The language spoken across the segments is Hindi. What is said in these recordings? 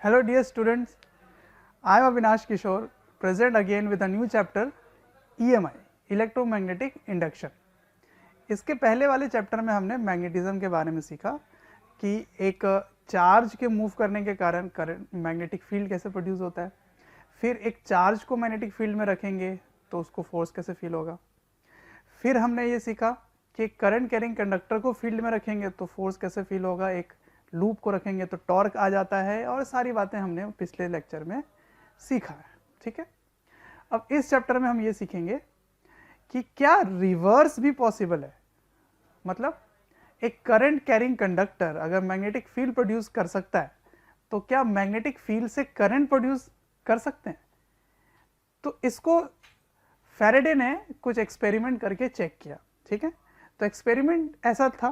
Hello dear students, I am Avinash Kishore, present again with a new chapter EMI, Electromagnetic Induction. इसके पहले वाले चैप्टर में हमने मैग्नेटिज्म के बारे में सीखा कि एक चार्ज के मूव करने के कारण करंट मैग्नेटिक फील्ड कैसे प्रोड्यूस होता है। फिर एक चार्ज को मैग्नेटिक फील्ड में रखेंगे तो उसको फोर्स कैसे फील होगा। फिर हमने ये सीखा कि करंट कैरिंग कंडक्टर को फील्ड में रखेंगे तो फोर्स कैसे फील होगा, एक लूप को रखेंगे तो टॉर्क आ जाता है, और सारी बातें हमने पिछले लेक्चर में सीखा है। ठीक है, अब इस चैप्टर में हम ये सीखेंगे कि क्या रिवर्स भी पॉसिबल है। मतलब एक करंट कैरिंग कंडक्टर अगर मैग्नेटिक फील्ड प्रोड्यूस कर सकता है तो क्या मैग्नेटिक फील्ड से करंट प्रोड्यूस कर सकते हैं। तो इसको फैराडे ने कुछ एक्सपेरिमेंट करके चेक किया। ठीक है, तो एक्सपेरिमेंट ऐसा था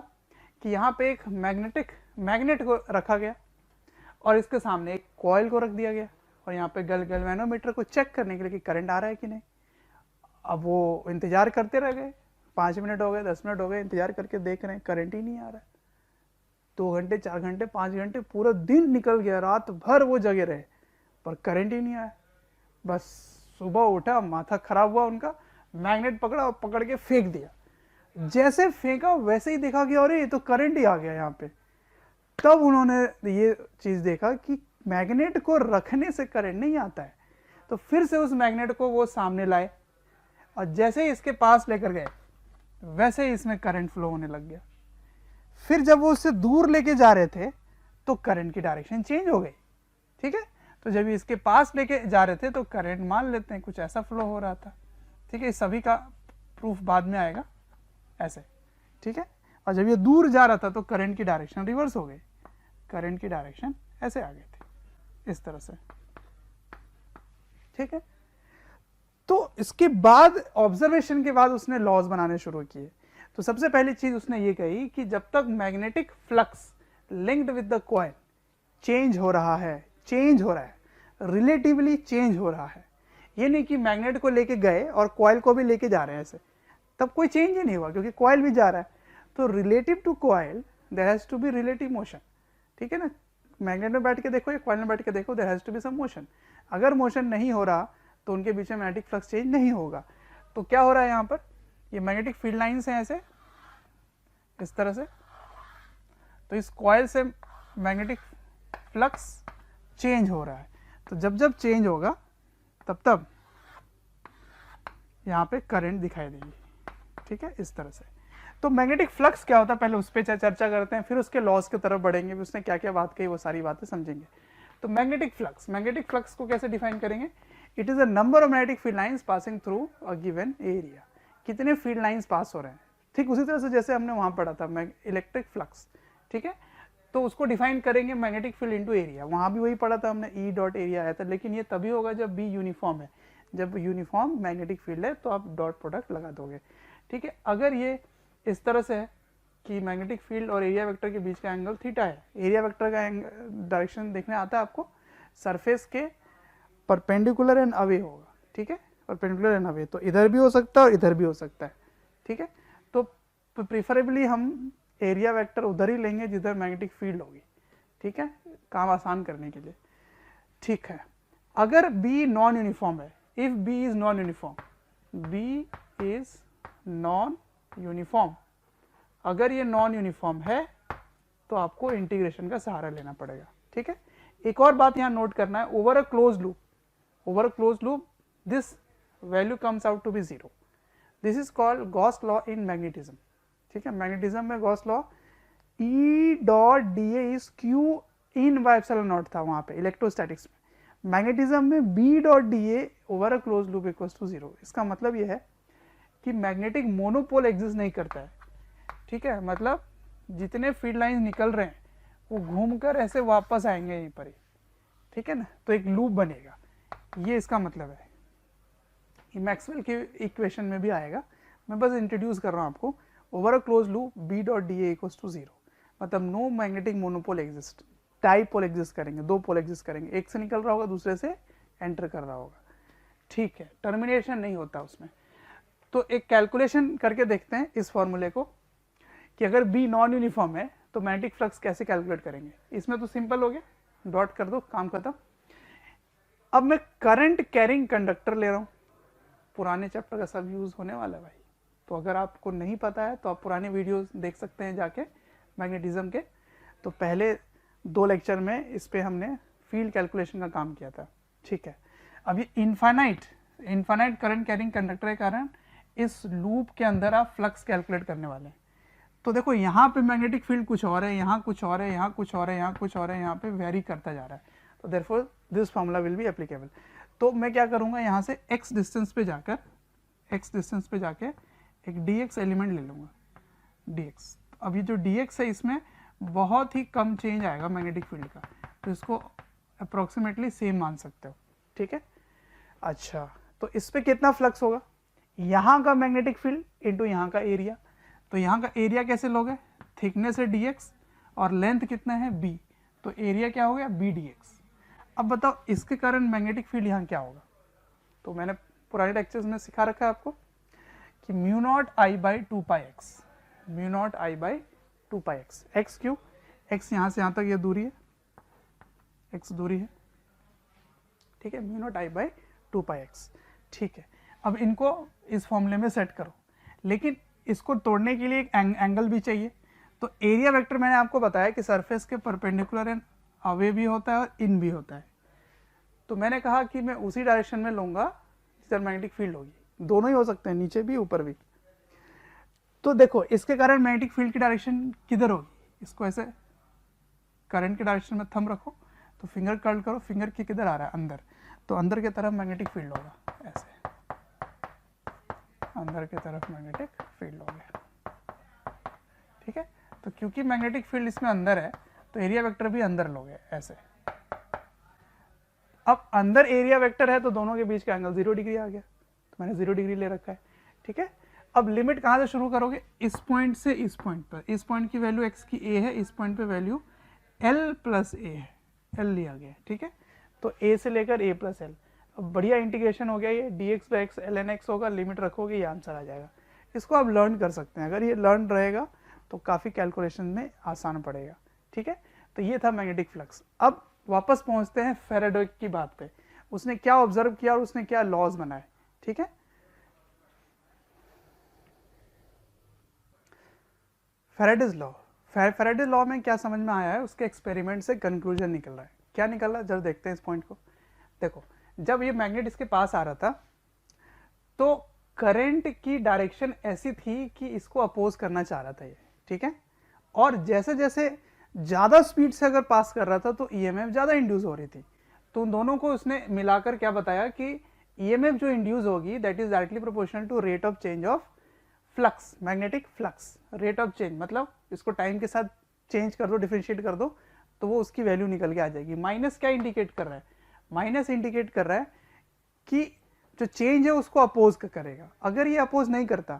कि यहाँ पे एक मैग्नेट को रखा गया और इसके सामने एक कॉइल को रख दिया गया, और यहाँ पे गैल्वेनोमीटर को चेक करने के लिए कि करंट आ रहा है कि नहीं। अब वो इंतजार करते रह गए, 5 मिनट हो गए, 10 मिनट हो गए, इंतजार करके देख रहे हैं करंट ही नहीं आ रहा है। 2 घंटे, 4 घंटे, 5 घंटे, पूरा दिन निकल गया, रात भर वो जगे रहे पर करंट ही नहीं आया। बस सुबह उठा, माथा खराब हुआ उनका, मैग्नेट पकड़ा और पकड़ के फेंक दिया। जैसे फेंका वैसे ही देखा कि अरे ये तो करंट ही आ गया यहाँ पे। तब उन्होंने ये चीज़ देखा कि मैग्नेट को रखने से करंट नहीं आता है। तो फिर से उस मैग्नेट को वो सामने लाए और जैसे ही इसके पास लेकर गए वैसे ही इसमें करंट फ्लो होने लग गया। फिर जब वो उससे दूर लेके जा रहे थे तो करंट की डायरेक्शन चेंज हो गई। ठीक है, तो जब इसके पास लेके जा रहे थे तो करंट मान लेते हैं कुछ ऐसा फ्लो हो रहा था। ठीक है, इस सभी का प्रूफ बाद में आएगा ऐसे। ठीक है, और जब ये दूर जा रहा था तो करंट की डायरेक्शन रिवर्स हो गई, करंट की डायरेक्शन ऐसे आ गई थी, इस तरह से। ठीक है, तो इसके बाद ऑब्जर्वेशन के बाद उसने लॉज बनाने शुरू किए। तो सबसे पहली चीज उसने ये कही कि जब तक magnetic flux linked with the coil change हो रहा है, रिलेटिवली चेंज हो रहा है, ये नहीं कि मैग्नेट को लेके गए और कॉइल को भी लेके जा रहे हैं ऐसे, तब कोई चेंज ही नहीं हुआ क्योंकि कॉइल भी जा रहा है। तो relative to coil there has to be relative motion. ठीक है ना, मैग्नेट में बैठ के देखो या कॉइल में बैठ के देखो, there has to be some motion. अगर मोशन नहीं हो रहा तो उनके बीच में मैग्नेटिक फ्लक्स चेंज नहीं होगा। तो क्या हो रहा है यहाँ पर, ये मैग्नेटिक फील्ड लाइंस हैं ऐसे, इस तरह से। तो इस कॉइल से मैग्नेटिक फ्लक्स चेंज हो रहा है। तो जब जब चेंज होगा तब तब यहाँ पे करंट दिखाई देगी। ठीक है, इस तरह से। तो मैग्नेटिक फ्लक्स क्या होता है पहले उस पर चर्चा करते हैं, फिर उसके लॉस की तरफ बढ़ेंगे, उसने क्या क्या बात कही वो सारी बातें समझेंगे। तो मैग्नेटिक फ्लक्स को कैसे डिफाइन करेंगे। It is a number of magnetic field lines passing through a given area. कितने फील्ड लाइंस पास हो रहे हैं, ठीक उसी तरह से जैसे हमने वहां पढ़ा था इलेक्ट्रिक फ्लक्स। ठीक है, तो उसको डिफाइन करेंगे मैग्नेटिक फील्ड इनटू एरिया। वहां भी वही पढ़ा था हमने, ई डॉट एरिया आया था, लेकिन ये तभी होगा जब बी यूनिफॉर्म है। जब यूनिफॉर्म मैग्नेटिक फील्ड है तो आप डॉट प्रोडक्ट लगा दोगे। ठीक है, अगर ये इस तरह से है कि मैग्नेटिक फील्ड और एरिया वेक्टर के बीच का एंगल थीटा है, एरिया वेक्टर का डायरेक्शन देखने आता है आपको, सरफेस के परपेंडिकुलर एंड अवे होगा। ठीक है, परपेंडिकुलर एंड अवे, तो इधर भी हो सकता है और इधर भी हो सकता है। ठीक है, तो प्रीफरेबली हम एरिया वेक्टर उधर ही लेंगे जिधर मैग्नेटिक फील्ड होगी। ठीक है, काम आसान करने के लिए। ठीक है, अगर बी नॉन यूनिफॉर्म है, if B is non uniform, B is non uniform, अगर ये नॉन यूनिफॉर्म है तो आपको इंटीग्रेशन का सहारा लेना पड़ेगा। ठीक है, एक और बात यहां नोट करना है, over a close loop this value comes out to be 0। This is called Gauss law in magnetism. ठीक है, मैग्नेटिज्म में Gauss law E dot D A is Q in by epsilon naught था वहां पे इलेक्ट्रोस्टैटिक्स में। मैग्नेटिज्म में B dot D A over a close loop equals to 0। इसका मतलब यह है कि मैग्नेटिक मोनोपोल एग्जिस्ट नहीं करता है। ठीक है, मतलब जितने फील्ड लाइन निकल रहे हैं वो घूमकर ऐसे वापस आएंगे यहीं पर ही। ठीक है ना, तो एक लूप बनेगा, ये इसका मतलब है। ये मैक्सवेल के इक्वेशन में भी आएगा, मैं बस इंट्रोड्यूस कर रहा हूँ आपको। Over a close loop B dot D A equals to 0, मतलब no magnetic monopole exist, dipole exist करेंगे, 2 पोल एग्जिस्ट करेंगे, एक से निकल रहा होगा दूसरे से एंटर कर रहा होगा। ठीक है, टर्मिनेशन नहीं होता उसमें। तो एक कैलकुलेशन करके देखते हैं इस फॉर्मूले को कि अगर बी नॉन यूनिफॉर्म है तो मैग्नेटिक फ्लक्स कैसे कैलकुलेट करेंगे। इसमें तो सिंपल हो गया, डॉट कर दो, काम खत्म। अब मैं करंट कैरिंग कंडक्टर ले रहा हूँ, पुराने चैप्टर का सब यूज होने वाला है भाई, तो अगर आपको नहीं पता है तो आप पुराने वीडियोस देख सकते हैं जाके मैग्नेटिज्म के। तो पहले 2 लेक्चर में इस पे हमने फील्ड कैलकुलेशन का काम किया था, ठीक है। अब ये इनफाइनाइट करंट कैरिंग कंडक्टर के कारण इस लूप के अंदर आप फ्लक्स कैलकुलेट करने वाले हैं। तो देखो यहाँ पे मैग्नेटिक फील्ड कुछ और है, यहाँ कुछ और है, यहाँ कुछ और है, यहाँ कुछ और है, यहाँ पे वेरी करता जा रहा है। तो therefore this formula will be applicable. तो मैं क्या करूँगा, यहाँ से x डिस्टेंस पे जाके एक dx एलिमेंट ले लूँगा, dx। अब ये जो dx है इसमें बहुत ही कम चेंज आएगा मैग्नेटिक फील्ड का, तो इसको अप्रोक्सीमेटली सेम मान सकते हो, ठीक है। अच्छा, तो इस पे कितना फ्लक्स होगा, यहाँ का मैग्नेटिक फील्ड इंटू यहाँ का एरिया। तो यहाँ का एरिया कैसे लोगे, थिकनेस है dx और लेंथ कितना है b, तो एरिया क्या हो गया b dx। अब बताओ इसके कारण मैग्नेटिक फील्ड यहाँ क्या होगा। तो मैंने पुराने लेक्चर्स में सिखा रखा है आपको कि mu naught I by 2πx, mu naught I by 2πx। x क्यों, x यहाँ से यहाँ तक ये दूरी है, x दूरी है, ठीक है, mu naught I by 2πx, ठीक है। अब इनको इस फॉर्मूले में सेट करो, लेकिन इसको तोड़ने के लिए एक एंगल भी चाहिए। तो एरिया वेक्टर मैंने आपको बताया कि सरफेस के परपेंडिकुलर एंड अवे भी होता है और इन भी होता है। तो मैंने कहा कि मैं उसी डायरेक्शन में लूँगा जिधर मैग्नेटिक फील्ड होगी, दोनों ही हो सकते हैं, नीचे भी ऊपर भी। तो देखो इसके कारण मैग्नेटिक फील्ड की डायरेक्शन किधर होगी, इसको ऐसे करंट की डायरेक्शन में थंब रखो, तो फिंगर कर्ल करो, फिंगर की किधर आ रहा है, अंदर, तो अंदर की तरफ मैग्नेटिक फील्ड होगा, ऐसे अंदर की तरफ मैग्नेटिक फील्ड हो गया, ठीक है। तो क्योंकि मैग्नेटिक फील्ड इसमें अंदर है तो एरिया वेक्टर भी अंदर लोगे ऐसे। अब अंदर एरिया वेक्टर है तो दोनों के बीच का एंगल 0 डिग्री आ गया, तो मैंने 0 डिग्री ले रखा है, ठीक है। अब लिमिट कहाँ से शुरू करोगे, इस पॉइंट से इस पॉइंट पर। इस पॉइंट की वैल्यू x की a है, इस पॉइंट पे वैल्यू l प्लस a है, l लिया गया, ठीक है। तो a से लेकर a प्लस l। अब बढ़िया इंटीग्रेशन हो गया, ये dx by x ln x होगा, लिमिट रखोगे ये आंसर आ जाएगा। इसको आप लर्न कर सकते हैं, अगर ये लर्न रहेगा तो काफ़ी कैलकुलेशन में आसान पड़ेगा, ठीक है। तो ये था मैग्नेटिक फ्लक्स। अब वापस पहुंचते हैं फैराडे की बात पे, उसने क्या ऑब्जर्व किया और उसने क्या लॉज बनाए, ठीक है। फैराडेज लॉ, फैराडेज लॉ में क्या समझ में आया है, उसके एक्सपेरिमेंट से कंक्लूजन निकल रहा है। क्या निकल रहा है जरा देखते हैं इस पॉइंट को। देखो जब ये मैग्नेट इसके पास आ रहा था तो करंट की डायरेक्शन ऐसी थी कि इसको अपोज करना चाह रहा था ये, ठीक है। और जैसे जैसे ज़्यादा स्पीड से अगर पास कर रहा था तो ईएमएफ ज़्यादा इंड्यूस हो रही थी। तो उन दोनों को उसने मिलाकर क्या बताया कि ईएमएफ जो इंड्यूस होगी that is directly proportional to rate of change of flux, magnetic flux. Rate of change मतलब इसको टाइम के साथ चेंज कर दो, डिफरेंशिएट कर दो, तो वो उसकी वैल्यू निकल के आ जाएगी। माइनस क्या इंडिकेट कर रहा है, माइनस इंडिकेट कर रहा है कि जो चेंज है उसको अपोज करेगा। अगर ये अपोज नहीं करता,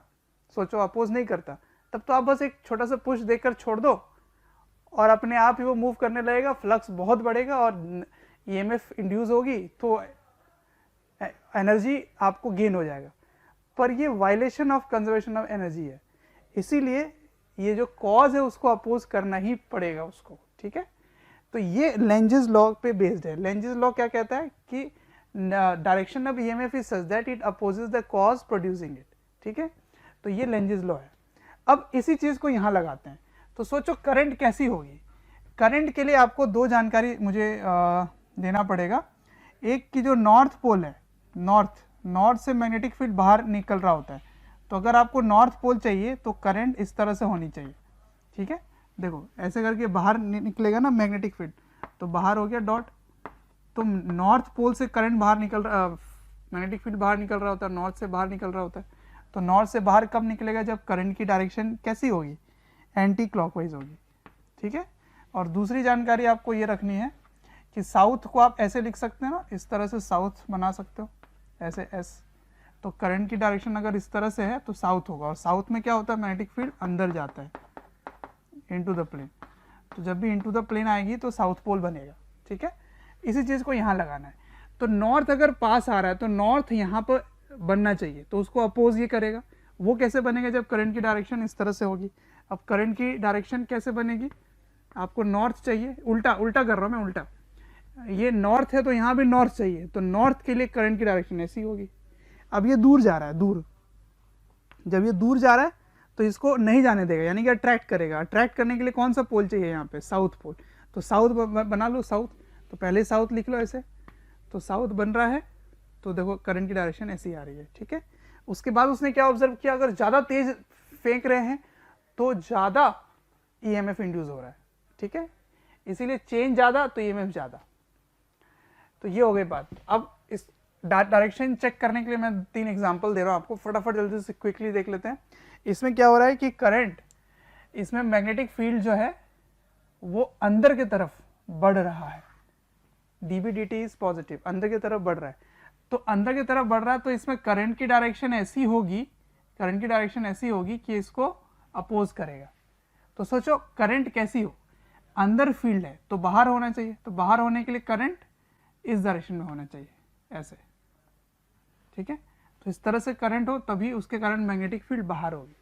सोचो अपोज नहीं करता, तब तो आप बस एक छोटा सा पुश देकर छोड़ दो और अपने आप ही वो मूव करने लगेगा, फ्लक्स बहुत बढ़ेगा और ईएमएफ इंड्यूस होगी तो एनर्जी आपको गेन हो जाएगा। पर ये violation of conservation of energy है, इसीलिए ये जो कॉज है उसको अपोज करना ही पड़ेगा उसको, ठीक है। तो ये लेंजेस लॉ पे बेस्ड है। लेंजेस लॉ क्या कहता है कि direction of EMF is such that it opposes the cause producing it, ठीक है। तो ये लेंजेस लॉ है। अब इसी चीज को यहाँ लगाते हैं, तो सोचो करंट कैसी होगी। करंट के लिए आपको 2 जानकारी मुझे देना पड़ेगा। एक की जो नॉर्थ पोल है, नॉर्थ से मैग्नेटिक फील्ड बाहर निकल रहा होता है, तो अगर आपको नॉर्थ पोल चाहिए तो करंट इस तरह से होनी चाहिए, ठीक है। देखो ऐसे करके बाहर निकलेगा ना मैग्नेटिक फील्ड, तो बाहर हो गया डॉट, तो नॉर्थ पोल से करंट बाहर निकल रहा, मैग्नेटिक फील्ड बाहर निकल रहा होता है, नॉर्थ से बाहर निकल रहा होता है। तो नॉर्थ से बाहर कब निकलेगा, जब करंट की डायरेक्शन कैसी होगी, एंटी क्लॉकवाइज होगी, ठीक है। और दूसरी जानकारी आपको ये रखनी है कि साउथ को आप ऐसे लिख सकते हैं ना, इस तरह से साउथ बना सकते हो, ऐसे एस। तो करंट की डायरेक्शन अगर इस तरह से है तो साउथ होगा, और साउथ में क्या होता है, मैग्नेटिक फील्ड अंदर जाता है इनटू द प्लेन। तो जब भी इनटू द प्लेन आएगी तो साउथ पोल बनेगा, ठीक है। इसी चीज़ को यहाँ लगाना है। तो नॉर्थ अगर पास आ रहा है तो नॉर्थ यहाँ पर बनना चाहिए, तो उसको अपोज ये करेगा। वो कैसे बनेगा, जब करंट की डायरेक्शन इस तरह से होगी। अब करंट की डायरेक्शन कैसे बनेगी, आपको नॉर्थ चाहिए, उल्टा उल्टा कर रहा हूँ मैं, उल्टा, ये नॉर्थ है तो यहाँ भी नॉर्थ चाहिए, तो नॉर्थ के लिए करंट की डायरेक्शन ऐसी होगी। अब ये दूर जा रहा है, दूर, जब ये दूर जा रहा है तो इसको नहीं जाने देगा, यानी कि अट्रैक्ट करेगा। अट्रैक्ट करने के लिए कौन सा पोल चाहिए यहाँ पे, साउथ पोल, तो साउथ बना लो, साउथ, तो पहले साउथ लिख लो ऐसे, तो साउथ बन रहा है, तो देखो करंट की डायरेक्शन ऐसी आ रही है, ठीक है। उसके बाद उसने क्या ऑब्जर्व किया, अगर ज़्यादा तेज फेंक रहे हैं तो ज़्यादा ईएमएफ इंड्यूस हो रहा है, ठीक है, इसीलिए चेंज ज़्यादा तो ईएमएफ ज़्यादा। तो ये हो गई बात। अब इस डायरेक्शन चेक करने के लिए मैं 3 एग्जांपल दे रहा हूँ आपको, फटाफट जल्दी से क्विकली देख लेते हैं। इसमें क्या हो रहा है कि करंट, इसमें मैग्नेटिक फील्ड जो है वो अंदर की तरफ बढ़ रहा है, dB dt इज पॉजिटिव, अंदर की तरफ बढ़ रहा है, तो अंदर की तरफ बढ़ रहा है तो इसमें करंट की डायरेक्शन ऐसी होगी, करंट की डायरेक्शन ऐसी होगी कि इसको अपोज करेगा। तो सोचो करंट कैसी हो, अंदर फील्ड है तो बाहर होना चाहिए, तो बाहर होने के लिए करंट इस डायरेक्शन में होना चाहिए, ऐसे, ठीक है। तो इस तरह से करंट हो तभी उसके कारण मैग्नेटिक फील्ड बाहर होगी,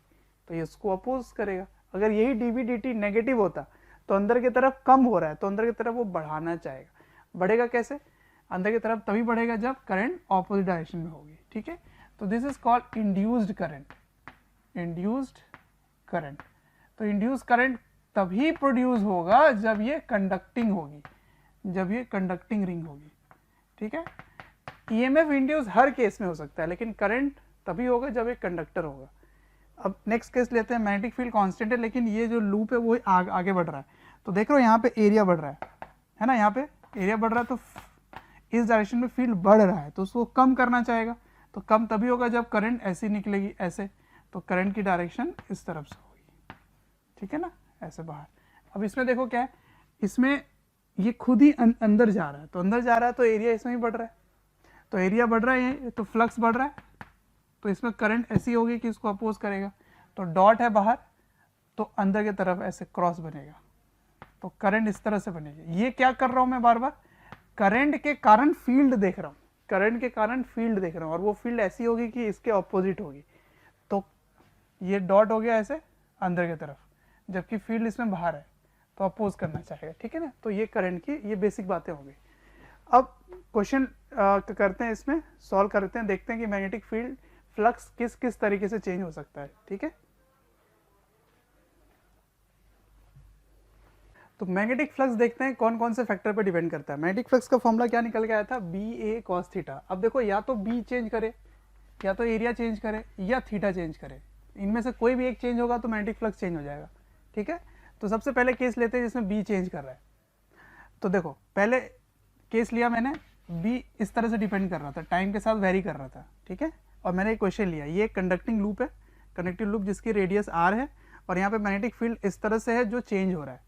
तो ये इसको अपोज करेगा। अगर यही dB dt नेगेटिव होता तो अंदर की तरफ कम हो रहा है तो अंदर की तरफ वो बढ़ाना चाहेगा। बढ़ेगा कैसे, अंदर की तरफ तभी बढ़ेगा जब करंट ऑपोजिट डायरेक्शन में होगी, ठीक है। तो this is called induced current, induced current. तो इंड्यूस करंट तभी प्रोड्यूस होगा जब ये कंडक्टिंग होगी, जब ये कंडक्टिंग रिंग होगी, ठीक है। ईएमएफ इंड्यूस हर केस में हो सकता है, लेकिन करंट तभी होगा जब एक कंडक्टर होगा। अब नेक्स्ट केस लेते हैं, मैग्नेटिक फील्ड कांस्टेंट है लेकिन ये जो लूप है वो आगे बढ़ रहा है, तो देख रहे हो यहाँ पे एरिया बढ़ रहा है ना, यहाँ पे एरिया बढ़ रहा है, तो इस डायरेक्शन में फील्ड बढ़ रहा है, तो उसको कम करना चाहेगा, तो कम तभी होगा जब करंट ऐसी निकलेगी, ऐसे, तो करंट की डायरेक्शन इस तरफ से होगी, ठीक है ना, ऐसे बाहर। अब इसमें देखो क्या है, इसमें ये खुद ही अंदर जा रहा है, तो अंदर जा रहा है तो एरिया इसमें ही बढ़ रहा है, तो एरिया बढ़ रहा है तो फ्लक्स बढ़ रहा है, तो इसमें करंट ऐसी होगी कि इसको अपोज करेगा, तो डॉट है बाहर तो अंदर की तरफ ऐसे क्रॉस बनेगा, तो करंट इस तरह से बनेगी। ये क्या कर रहा हूं मैं, बार बार करंट के कारण फील्ड देख रहा हूं, करंट के कारण फील्ड देख रहा हूं, और वो फील्ड ऐसी होगी कि इसके ऑपोजिट होगी, तो ये डॉट हो गया ऐसे अंदर की तरफ, जबकि फील्ड इसमें बाहर है तो अपोज करना चाहेगा, ठीक है ना। तो ये करंट की ये बेसिक बातें हो गई। अब क्वेश्चन करते हैं, इसमें सॉल्व करते हैं, देखते हैं कि मैग्नेटिक फील्ड फ्लक्स किस किस तरीके से चेंज हो सकता है, ठीक है। तो मैग्नेटिक फ्लक्स देखते हैं कौन कौन से फैक्टर पर डिपेंड करता है। मैग्नेटिक फ्लक्स का फॉर्मूला क्या निकल के आया था, बी ए कॉस थीटा। अब देखो या तो बी चेंज करे, या तो एरिया चेंज करे, या थीटा चेंज करे, इनमें से कोई भी एक चेंज होगा तो मैग्नेटिक फ्लक्स चेंज हो जाएगा, ठीक है। तो सबसे पहले केस लेते हैं जिसमें बी चेंज कर रहा है। तो देखो पहले केस लिया मैंने, बी इस तरह से डिपेंड कर रहा था, टाइम के साथ वेरी कर रहा था, ठीक है। और मैंने एक क्वेश्चन लिया, ये कंडक्टिंग लूप है, कंडक्टिव लूप जिसकी रेडियस आर है, और यहाँ पे मैग्नेटिक फील्ड इस तरह से है जो चेंज हो रहा है,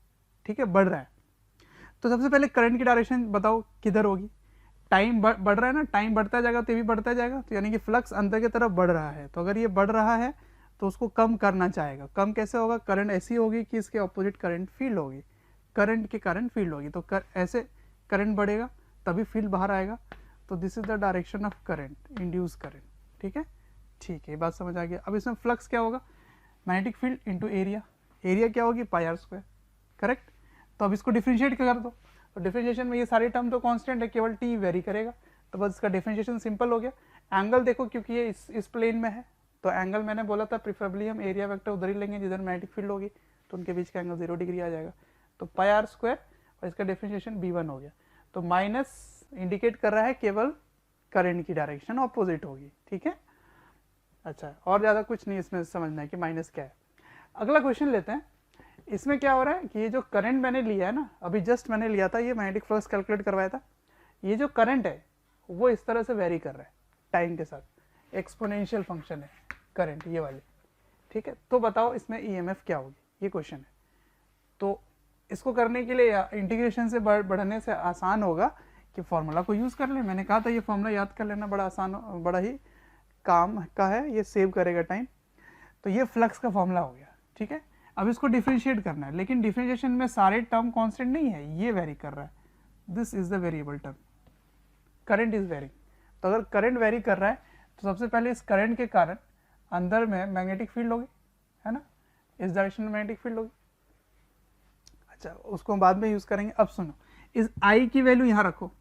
ठीक है, बढ़ रहा है। तो सबसे पहले करंट की डायरेक्शन बताओ किधर होगी, टाइम बढ़ रहा है ना, टाइम बढ़ता जाएगा तो ये भी बढ़ता जाएगा, तो यानी कि फ्लक्स अंदर की तरफ बढ़ रहा है, तो अगर ये बढ़ रहा है तो उसको कम करना चाहेगा। कम कैसे होगा, करंट ऐसी होगी कि इसके ऑपोजिट करंट फील्ड होगी, करंट के कारण फील्ड होगी, तो ऐसे करंट बढ़ेगा तभी फील्ड बाहर आएगा, तो this is the direction of current, induce current, ठीक है। ठीक है, ये बात समझ आ गया। अब इसमें फ्लक्स क्या होगा, magnetic field into area, area क्या होगी, पाई आर स्क्वायर, करेक्ट। तो अब इसको डिफरेंशिएट कर दो, तो डिफरेंशिएशन में ये सारे टर्म तो कांस्टेंट है, केवल टी वेरी करेगा, तो बस इसका डिफरेंशिएशन सिंपल हो गया। एंगल देखो क्योंकि ये इस प्लेन में है, तो एंगल मैंने बोला था प्रिफरेबली हम एरिया वेक्टर उधर ही लेंगे जिधर मैग्नेटिक फील्ड होगी, तो उनके बीच का एंगल 0 डिग्री आ जाएगा, तो पाई आर स्क्वायर, और इसका डिफरेंशिएशन b1 हो गया। तो माइनस इंडिकेट कर रहा है केवल करंट की डायरेक्शन ऑपोजिट होगी, ठीक है। अच्छा, और ज़्यादा कुछ नहीं इसमें समझना है कि माइनस क्या है। अगला क्वेश्चन लेते हैं, इसमें क्या हो रहा है कि ये जो करंट मैंने लिया है ना, अभी जस्ट मैंने लिया था, ये मैग्नेटिक फ्लक्स कैलकुलेट करवाया था, ये जो करंट है वो इस तरह से वेरी कर रहा है टाइम के साथ, एक्सपोनेंशियल फंक्शन है करंट ये वाली, ठीक है। तो बताओ इसमें ईएमएफ क्या होगी, ये क्वेश्चन है। तो इसको करने के लिए इंटीग्रेशन से बढ़ने से आसान होगा कि फॉर्मूला को यूज़ कर ले। मैंने कहा था ये फॉर्मूला याद कर लेना बड़ा आसान, बड़ा ही काम का है, ये सेव करेगा टाइम। तो ये फ्लक्स का फॉर्मूला हो गया, ठीक है। अब इसको डिफरेंशिएट करना है, लेकिन डिफरेंशिएशन में सारे टर्म कांस्टेंट नहीं है, ये वेरी कर रहा है, this is the variable term, current is varying. तो अगर करंट वेरी कर रहा है तो सबसे पहले इस करंट के कारण अंदर में मैग्नेटिक फील्ड होगी, है ना, इस डायरेक्शन में मैग्नेटिक फील्ड होगी। अच्छा, उसको हम बाद में यूज़ करेंगे। अब सुनो, इस आई की वैल्यू यहाँ रखो,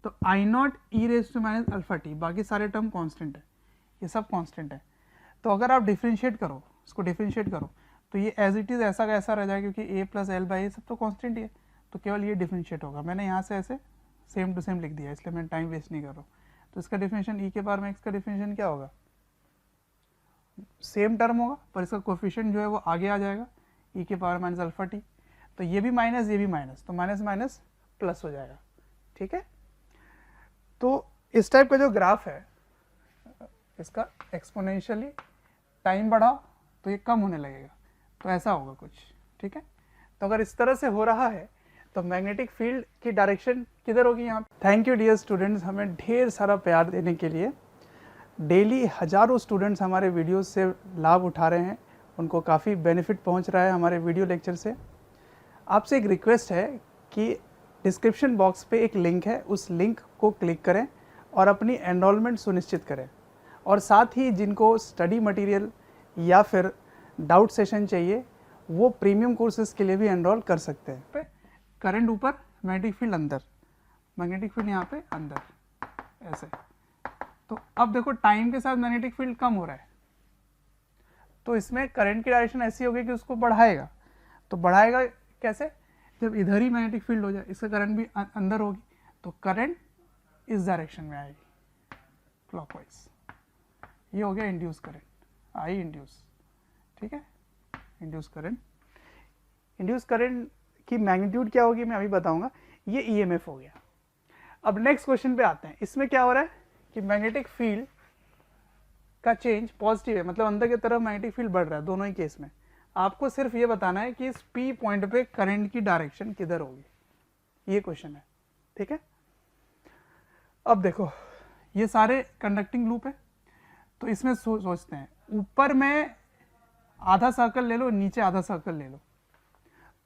तो I naught E raise to minus alpha T, बाकी सारे टर्म कांस्टेंट है, ये सब कांस्टेंट है। तो अगर आप डिफ्रेंशिएट करो, इसको डिफ्रेंशिएट करो, तो ये एज इट इज़ ऐसा का ऐसा रह जाएगा, क्योंकि ए प्लस एल बाई ए सब तो कांस्टेंट ही है, तो केवल ये डिफ्रेंशिएट होगा। मैंने यहाँ से ऐसे सेम टू सेम लिख दिया, इसलिए मैं टाइम वेस्ट नहीं कर रहा हूँ। तो इसका डिफिनेशन ई के पावर में एक्स का डिफिनेशन क्या होगा, सेम टर्म होगा, पर इसका कोफिशिएंट जो है वो आगे आ जाएगा, ई के पावर माइनस अल्फा टी। तो ये भी माइनस, ये भी माइनस, तो माइनस माइनस प्लस हो जाएगा। ठीक है, तो इस टाइप का जो ग्राफ है, इसका एक्सपोनेंशियली टाइम बढ़ाओ तो ये कम होने लगेगा, तो ऐसा होगा कुछ। ठीक है, तो अगर इस तरह से हो रहा है तो मैग्नेटिक फील्ड की डायरेक्शन किधर होगी यहाँ। थैंक यू डियर स्टूडेंट्स, हमें ढेर सारा प्यार देने के लिए। डेली हज़ारों स्टूडेंट्स हमारे वीडियोस से लाभ उठा रहे हैं, उनको काफ़ी बेनिफिट पहुँच रहा है हमारे वीडियो लेक्चर से। आपसे एक रिक्वेस्ट है कि डिस्क्रिप्शन बॉक्स पे एक लिंक है, उस लिंक को क्लिक करें और अपनी एनरोलमेंट सुनिश्चित करें। और साथ ही जिनको स्टडी मटेरियल या फिर डाउट सेशन चाहिए, वो प्रीमियम कोर्सेज़ के लिए भी एनरोल कर सकते हैं। करंट ऊपर, मैग्नेटिक फील्ड अंदर, मैग्नेटिक फील्ड यहाँ पे अंदर, ऐसे। तो अब देखो टाइम के साथ मैग्नेटिक फील्ड कम हो रहा है, तो इसमें करंट की डायरेक्शन ऐसी होगी कि उसको बढ़ाएगा। तो बढ़ाएगा कैसे, जब इधर ही मैग्नेटिक फील्ड हो जाए, इसका करंट भी अंदर होगी, तो करंट इस डायरेक्शन में आएगी क्लॉकवाइज। ये हो गया इंड्यूस करंट, आई इंड्यूस। ठीक है, इंड्यूस करंट, इंड्यूस करंट की मैग्नीट्यूड क्या होगी मैं अभी बताऊंगा। ये ईएमएफ हो गया। अब नेक्स्ट क्वेश्चन पे आते हैं। इसमें क्या हो रहा है कि मैग्नेटिक फील्ड का चेंज पॉजिटिव है, मतलब अंदर की तरफ मैग्नेटिक फील्ड बढ़ रहा है दोनों ही केस में। आपको सिर्फ ये बताना है कि इस पी पॉइंट पे करंट की डायरेक्शन किधर होगी, ये क्वेश्चन है। ठीक है, अब देखो ये सारे कंडक्टिंग लूप है, तो इसमें सोचते हैं, ऊपर में आधा सर्कल ले लो, नीचे आधा सर्कल ले लो।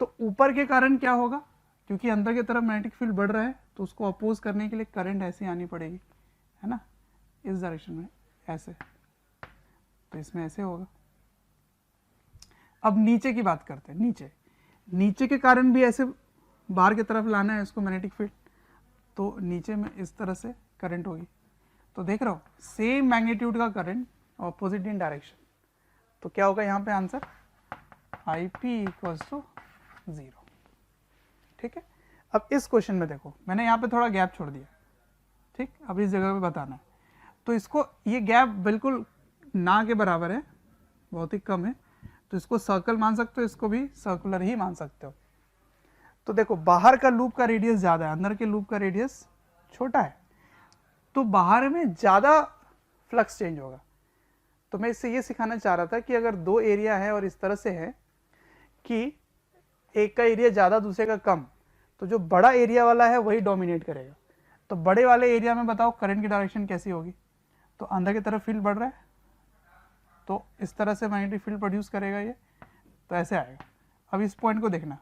तो ऊपर के कारण क्या होगा, क्योंकि अंदर की तरफ मैग्नेटिक फील्ड बढ़ रहा है, तो उसको अपोज करने के लिए करंट ऐसे आनी पड़ेगी, है ना, इस डायरेक्शन में ऐसे, तो इसमें ऐसे होगा। अब नीचे की बात करते हैं। नीचे, नीचे के कारण भी ऐसे बाहर की तरफ लाना है इसको मैग्नेटिक फील्ड, तो नीचे में इस तरह से करंट होगी। तो देख रहा हो, सेम मैग्नीट्यूड का करंट, ऑपोजिट इन डायरेक्शन, तो क्या होगा यहाँ पे answer, I P equals to 0। ठीक है, अब इस क्वेश्चन में देखो, मैंने यहाँ पे थोड़ा गैप छोड़ दिया। ठीक, अब इस जगह पे बताना है, तो इसको, ये गैप बिल्कुल ना के बराबर है, बहुत ही कम है, तो इसको सर्कल मान सकते हो, इसको भी सर्कुलर ही मान सकते हो। तो देखो, बाहर का लूप का रेडियस ज़्यादा है, अंदर के लूप का रेडियस छोटा है, तो बाहर में ज़्यादा फ्लक्स चेंज होगा। तो मैं इससे ये सिखाना चाह रहा था कि अगर दो एरिया है और इस तरह से है कि एक का एरिया ज़्यादा दूसरे का कम, तो जो बड़ा एरिया वाला है वही डोमिनेट करेगा। तो बड़े वाले एरिया में बताओ करंट की डायरेक्शन कैसी होगी, तो अंदर की तरफ फील्ड बढ़ रहा है, तो इस तरह से मैग्नेटिक फील्ड प्रोड्यूस करेगा ये, तो ऐसे आएगा। अब इस पॉइंट को देखना,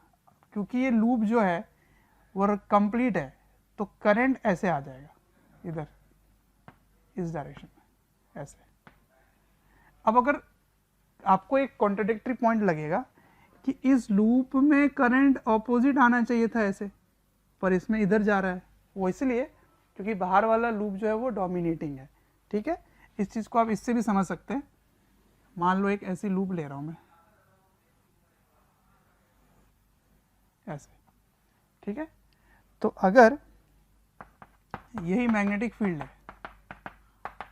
क्योंकि ये लूप जो है वो कंप्लीट है, तो करंट ऐसे आ जाएगा इधर, इस डायरेक्शन में ऐसे। अब अगर आपको एक कॉन्ट्राडिक्टरी पॉइंट लगेगा कि इस लूप में करंट ऑपोजिट आना चाहिए था ऐसे, पर इसमें इधर जा रहा है, वो इसलिए क्योंकि बाहर वाला लूप जो है वो डोमिनेटिंग है। ठीक है, इस चीज़ को आप इससे भी समझ सकते हैं। मान लो एक ऐसी लूप ले रहा हूं मैं ऐसे, ठीक है, तो अगर यही मैग्नेटिक फील्ड है,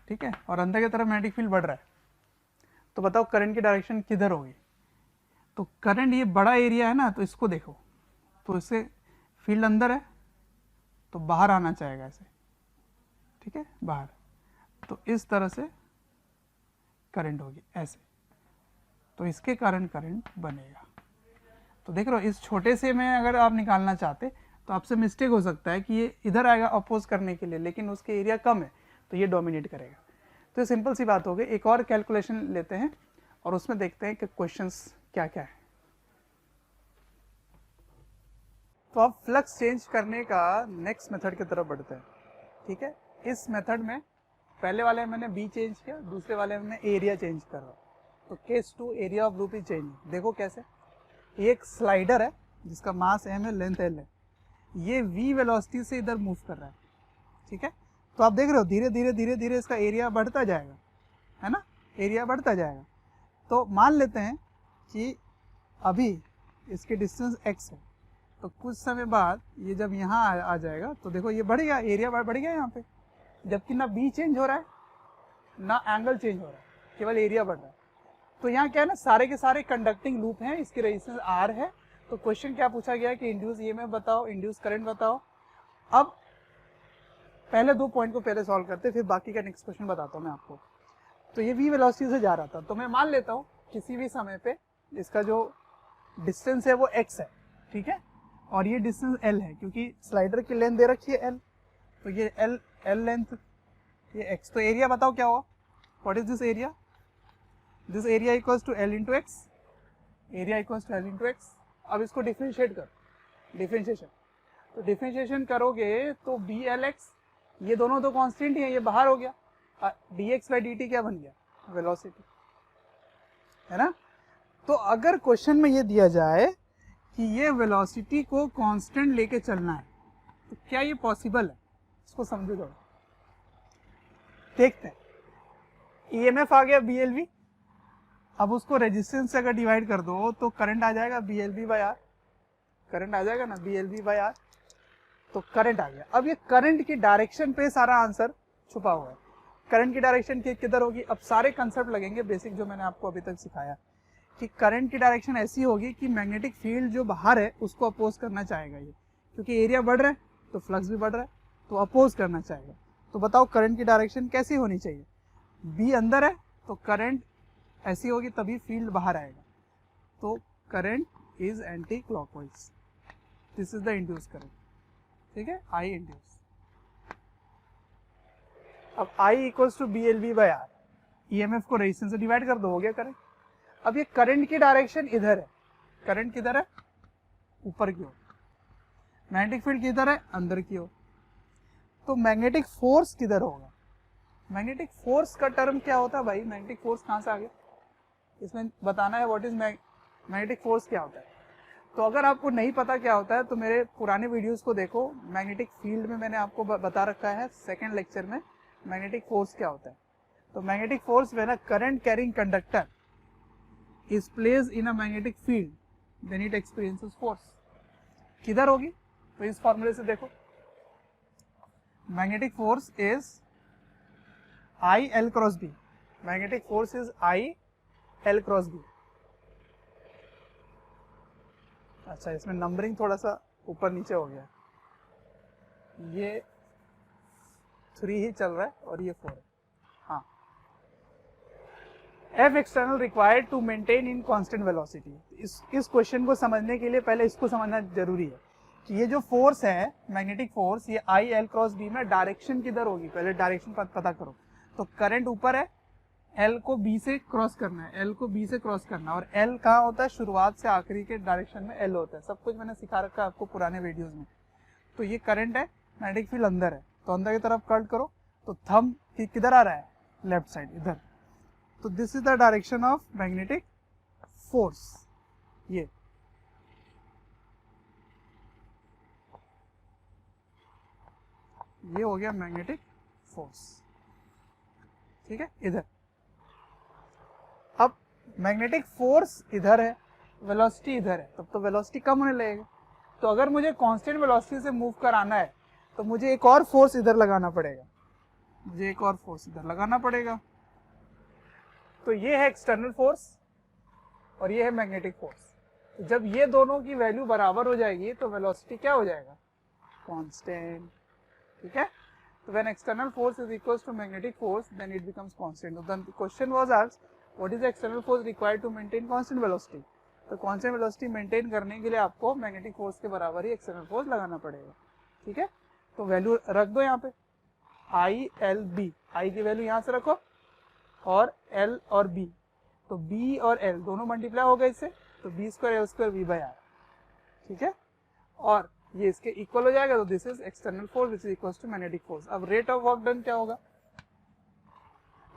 ठीक है, और अंदर की तरफ मैग्नेटिक फील्ड बढ़ रहा है, तो बताओ करंट की डायरेक्शन किधर होगी। तो करंट, ये बड़ा एरिया है ना, तो इसको देखो, तो इससे फील्ड अंदर है, तो बाहर आना चाहेगा ऐसे, ठीक है, बाहर, तो इस तरह से करंट होगी ऐसे, तो इसके कारण करंट बनेगा। तो देख रहे हो, इस छोटे से में अगर आप निकालना चाहते तो आपसे मिस्टेक हो सकता है कि ये इधर आएगा अपोज करने के लिए, लेकिन उसके एरिया कम है, तो ये डोमिनेट करेगा। तो ये सिंपल सी बात हो गई। एक और कैलकुलेशन लेते हैं और उसमें देखते हैं कि क्वेश्चंस क्या क्या है। तो अब फ्लक्स चेंज करने का नेक्स्ट मेथड की तरफ बढ़ते हैं। ठीक है, इस मेथड में पहले वाले में मैंने बी चेंज किया, दूसरे वाले में मैं एरिया चेंज कर रहा हूँ। तो case 2 area of loop is changing. देखो कैसे, एक स्लाइडर है जिसका मास m है, लेंथ l है, ये v वेलोसिटी से इधर मूव कर रहा है, ठीक है। तो आप देख रहे हो धीरे धीरे धीरे धीरे इसका एरिया बढ़ता जाएगा, है ना, एरिया बढ़ता जाएगा। तो मान लेते हैं कि अभी इसकी डिस्टेंस x है, तो कुछ समय बाद ये जब यहाँ आ जाएगा तो देखो ये बढ़ गया, एरिया बढ़ गया यहाँ पे, जबकि ना b चेंज हो रहा है ना एंगल चेंज हो रहा है, केवल एरिया बढ़ रहा है। तो यहाँ क्या है ना, सारे के सारे कंडक्टिंग लूप हैं, इसकी रेजिस्टेंस R है। तो क्वेश्चन क्या पूछा गया कि इंड्यूस ईएमएफ बताओ, इंड्यूस करंट बताओ। अब पहले 2 पॉइंट को पहले सॉल्व करते, फिर बाकी का नेक्स्ट क्वेश्चन बताता हूँ मैं आपको। तो ये v वेलोसिटी से जा रहा था, तो मैं मान लेता हूँ किसी भी समय पे इसका जो डिस्टेंस है वो x है, ठीक है, और ये डिस्टेंस l है, क्योंकि स्लाइडर की लेंथ दे रखी है l, तो ये l लेंथ, ये x। तो एरिया बताओ क्या होगा, what is this area, this area equals to l into X, area equals to l into X. अब इसको डिफ्रेंशिएट कर, डिफ्रेंशिएशन, तो डिफ्रेंशिएशन करोगे तो बी एल एक्स, ये दोनों तो कांस्टेंट ही है, ये बाहर हो गया, D x by D T क्या बन गया, वेलोसिटी, है ना। तो अगर क्वेश्चन में ये दिया जाए कि ये वेलोसिटी को कांस्टेंट लेके चलना है, तो क्या ये पॉसिबल है, इसको समझो थोड़ा, देखते हैं। ईएमएफ आ गया बी एल वी, अब उसको रेजिस्टेंस से अगर डिवाइड कर दो तो करंट आ जाएगा B L B by R, current आ जाएगा ना B L B by R, तो करंट आ गया। अब ये करंट की डायरेक्शन पे सारा आंसर छुपा हुआ है, करंट की डायरेक्शन किधर होगी। अब सारे कंसेप्ट लगेंगे बेसिक जो मैंने आपको अभी तक सिखाया, कि करंट की डायरेक्शन ऐसी होगी कि मैग्नेटिक फील्ड जो बाहर है उसको अपोज करना चाहेगा ये, क्योंकि एरिया बढ़ रहा है तो फ्लक्स भी बढ़ रहा है, तो अपोज करना चाहेगा। तो बताओ करंट की डायरेक्शन कैसी होनी चाहिए, बी अंदर है तो करंट ऐसी होगी, तभी फील्ड बाहर आएगा, तो current is anti clockwise, this is the induce current, ठीक है, आई इंड्यूस। अब I equals to B L B by R, EMF को रेजिस्टेंस से डिवाइड कर दो, हो गया करंट। अब ये करंट की डायरेक्शन इधर है, करंट किधर है, ऊपर की ओर, मैग्नेटिक फील्ड किधर है, अंदर की ओर, तो मैग्नेटिक फोर्स किधर होगा। मैग्नेटिक फोर्स का टर्म क्या होता है भाई, मैग्नेटिक फोर्स कहाँ से आ गया, इसमें बताना है व्हाट इज मैग्नेटिक फोर्स क्या होता है। तो अगर आपको नहीं पता क्या होता है तो मेरे पुराने वीडियोस को देखो, मैग्नेटिक फील्ड में मैंने आपको बता रखा है सेकंड लेक्चर में मैग्नेटिक फोर्स क्या होता है। तो magnetic force when a current carrying conductor is placed in a magnetic field then it experiences force, किधर होगी, तो इस फॉर्मूले से देखो, magnetic force is I L cross B, magnetic force is I L cross B. अच्छा, इसमें नंबरिंग थोड़ा सा ऊपर नीचे हो गया, ये 3 ही चल रहा है और ये 4 है, हाँ। F external required to maintain in constant velocity, इस क्वेश्चन को समझने के लिए पहले इसको समझना जरूरी है कि ये जो फोर्स है मैग्नेटिक फोर्स, ये आई एल क्रॉस बी में डायरेक्शन किधर होगी, पहले डायरेक्शन पता करो। तो करंट ऊपर है, L को B से क्रॉस करना है, L को B से क्रॉस करना, और L कहाँ होता है, शुरुआत से आखिरी के डायरेक्शन में L होता है, सब कुछ मैंने सिखा रखा है आपको पुराने वीडियोस में। तो ये करंट है, मैग्नेटिक फील्ड अंदर है, तो अंदर की तरफ कर्ल करो, तो थंब किधर आ रहा है, लेफ्ट साइड इधर, तो this is the direction of magnetic force, ये हो गया मैग्नेटिक फोर्स, ठीक है, इधर। अब मैग्नेटिक फोर्स इधर है, वेलोसिटी इधर है, तब तो वेलोसिटी कम होने लगेगा। तो अगर मुझे कांस्टेंट वेलोसिटी से मूव कराना है तो मुझे एक और फोर्स इधर लगाना पड़ेगा, मुझे एक और फोर्स इधर लगाना पड़ेगा। तो ये है एक्सटर्नल फोर्स और ये है मैग्नेटिक फोर्स। तो जब ये दोनों की वैल्यू बराबर हो जाएगी तो वेलोसिटी क्या हो जाएगा, कांस्टेंट, ठीक है। So when external force is equals to magnetic force, then it becomes constant. So the question was asked, what is the external force required to maintain constant velocity? तो constant velocity maintain करने के लिए आपको magnetic force के बराबर ही external force लगाना पड़ेगा, ठीक है। तो वैल्यू रख दो यहाँ पे, I L B, I की वैल्यू यहाँ से रखो और L और B, तो B और L दोनों मल्टीप्लाई हो गए इससे, तो B square L square V by R, ठीक है, और ये इसके इक्वल हो जाएगा। तो this is external force which is equal to magnetic force. अब रेट ऑफ वर्क डन क्या होगा,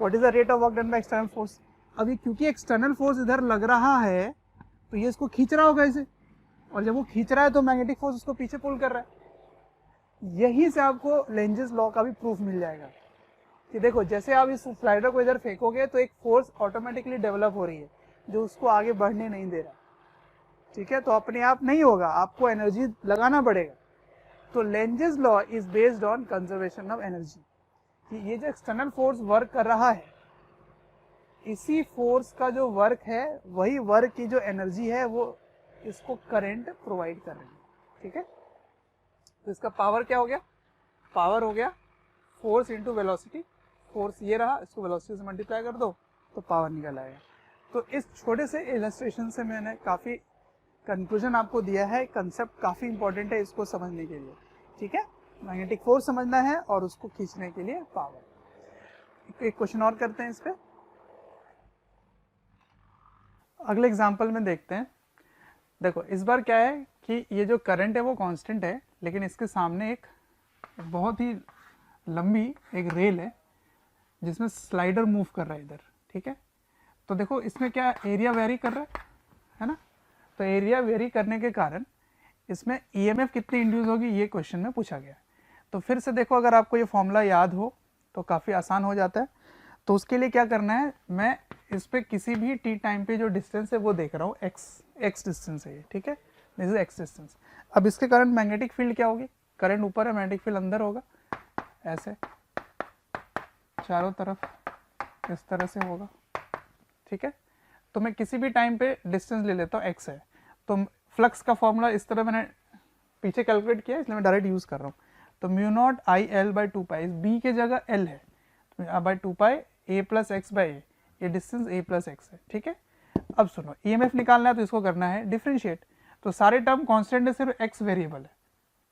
what is the rate of work done by external force, अभी क्योंकि एक्सटर्नल फोर्स इधर लग रहा है तो ये इसको खींच रहा होगा इसे, और जब वो खींच रहा है तो मैग्नेटिक फोर्स उसको पीछे पुल कर रहा है। यहीं से आपको लेंजेस लॉ का भी प्रूफ मिल जाएगा कि देखो जैसे आप इस स्लाइडर को इधर फेंकोगे तो एक फोर्स ऑटोमेटिकली डेवलप हो रही है जो उसको आगे बढ़ने नहीं दे रहा, ठीक है। तो अपने आप नहीं होगा, आपको एनर्जी लगाना पड़ेगा। तो Lenz's law is based on conservation of energy, कि ये जो एक्सटर्नल फोर्स वर्क कर रहा है, इसी फोर्स का जो वर्क है वही वर्क की जो एनर्जी है वो इसको करंट प्रोवाइड कर रही है, ठीक है। तो इसका पावर क्या हो गया, पावर हो गया फोर्स इंटू वेलोसिटी। फोर्स ये रहा, इसको वेलोसिटी से मल्टीप्लाई कर दो तो पावर निकल आएगा। तो इस छोटे से इलस्ट्रेशन से मैंने काफ़ी कंक्लूजन आपको दिया है। कंसेप्ट काफ़ी इंपॉर्टेंट है इसको समझने के लिए, ठीक है। मैग्नेटिक फोर्स समझना है और उसको खींचने के लिए पावर। एक क्वेश्चन और करते हैं इस पर, अगले एग्जाम्पल में देखते हैं। देखो इस बार क्या है कि ये जो करंट है वो कांस्टेंट है, लेकिन इसके सामने एक बहुत ही लंबी एक रेल है जिसमें स्लाइडर मूव कर रहा है इधर, ठीक है। तो देखो इसमें क्या एरिया वेरी कर रहा है ना। तो एरिया वेरी करने के कारण इसमें ईएमएफ कितनी इंड्यूस होगी ये क्वेश्चन में पूछा गया है। तो फिर से देखो, अगर आपको ये फॉर्मूला याद हो तो काफ़ी आसान हो जाता है। तो उसके लिए क्या करना है, मैं इस पर किसी भी टी टाइम पे जो डिस्टेंस है वो देख रहा हूँ, एक्स डिस्टेंस है ये, ठीक है। This is x distance. अब इसके कारण मैग्नेटिक फील्ड क्या होगी, करंट ऊपर है, मैग्नेटिक फील्ड अंदर होगा, ऐसे चारों तरफ इस तरह से होगा, ठीक है। तो मैं किसी भी टाइम पे डिस्टेंस ले लेता हूँ, एक्स है, तो फ्लक्स का फॉर्मूला इस तरह मैंने पीछे कैलकुलेट किया, इसलिए मैं डायरेक्ट यूज़ कर रहा हूँ। तो mu naught I L by two pi, B के जगह एल है, तो by two pi A plus X by A, ये डिस्टेंस ए प्लस एक्स है, ठीक है। अब सुनो, ईएमएफ निकालना है तो इसको करना है डिफरेंशिएट। तो सारे टर्म कांस्टेंट है, सिर्फ एक्स वेरिएबल है,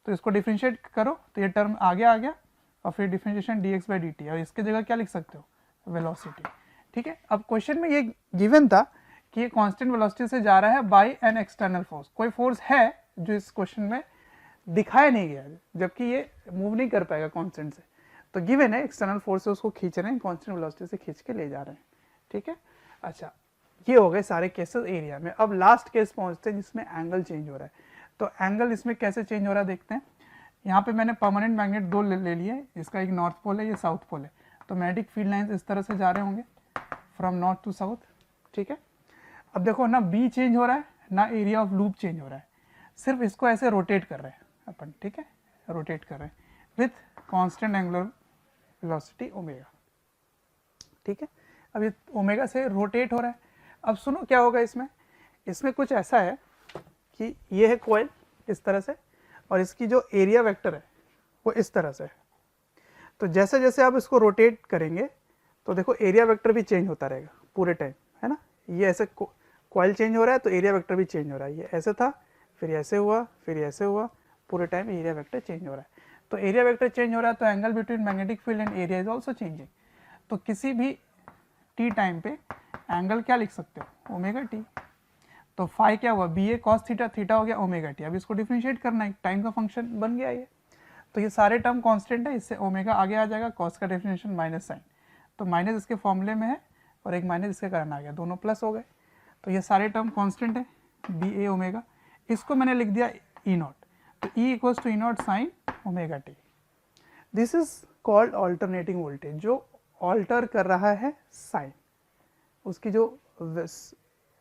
तो इसको डिफरेंशिएट करो तो ये टर्म आगे आ गया, और फिर differentiation D x by D T, और इसके जगह क्या लिख सकते हो, वेलोसिटी, ठीक है। अब क्वेश्चन में ये गिवन था कि ये कांस्टेंट वेलोसिटी से जा रहा है बाय एन एक्सटर्नल फोर्स। कोई फोर्स है जो इस क्वेश्चन में दिखाया नहीं गया, जबकि ये मूव नहीं कर पाएगा कांस्टेंट से। तो गिवन है एक्सटर्नल फोर्स से उसको खींच रहे हैं, कांस्टेंट वेलोसिटी से खींच के ले जा रहे हैं, ठीक है। अच्छा, ये हो गए सारे केसेस एरिया में। अब लास्ट केस पहुंचते हैं जिसमें एंगल चेंज हो रहा है। तो एंगल इसमें कैसे चेंज हो रहा है देखते हैं। यहाँ पे मैंने परमानेंट मैग्नेट दो ले लिए, इसका एक नॉर्थ पोल है, ये साउथ पोल है। तो मैग्नेटिक फील्ड लाइंस इस तरह से जा रहे होंगे फ्रॉम नॉर्थ टू साउथ, ठीक है। अब देखो ना बी चेंज हो रहा है ना एरिया ऑफ लूप चेंज हो रहा है, सिर्फ इसको ऐसे रोटेट कर रहे हैं अपन, ठीक है, रोटेट कर रहे हैं with constant angular velocity omega, ठीक है। अब ये ओमेगा से रोटेट हो रहा है। अब सुनो क्या होगा इसमें, इसमें कुछ ऐसा है कि ये है कॉइल इस तरह से, और इसकी जो एरिया वेक्टर है वो इस तरह से है। तो जैसे जैसे आप इसको रोटेट करेंगे तो देखो एरिया वेक्टर भी चेंज होता रहेगा पूरे टाइम, है ना। ये ऐसे कॉइल चेंज हो रहा है तो एरिया वेक्टर भी चेंज हो रहा है। ये ऐसे था, फिर ऐसे हुआ, फिर ऐसे हुआ, पूरे टाइम एरिया वेक्टर चेंज हो रहा है। तो एरिया वेक्टर चेंज हो रहा है तो angle between magnetic field and area is also changing. तो किसी भी टी टाइम पे एंगल क्या लिख सकते हो, ओमेगा टी। तो फाई क्या हुआ, बी ए कॉस थीटा, थीटा हो गया ओमेगा टी। अब इसको डिफरेंशिएट करना है, टाइम का फंक्शन बन गया ये। तो ये सारे टर्म कांस्टेंट है, इससे ओमेगा आगे आ जाएगा, कॉस का डिफरेंशिएशन माइनस साइन, तो माइनस इसके फॉर्मूले में है और एक माइनस इसके कारण आ गया, दोनों प्लस हो गए। तो ये सारे टर्म कांस्टेंट है, बी ए ओमेगा। इसको मैंने लिख दिया ई नॉट, तो E equals to E naught sine omega T. This is called alternating voltage, जो ऑल्टर कर रहा है साइन, उसकी जो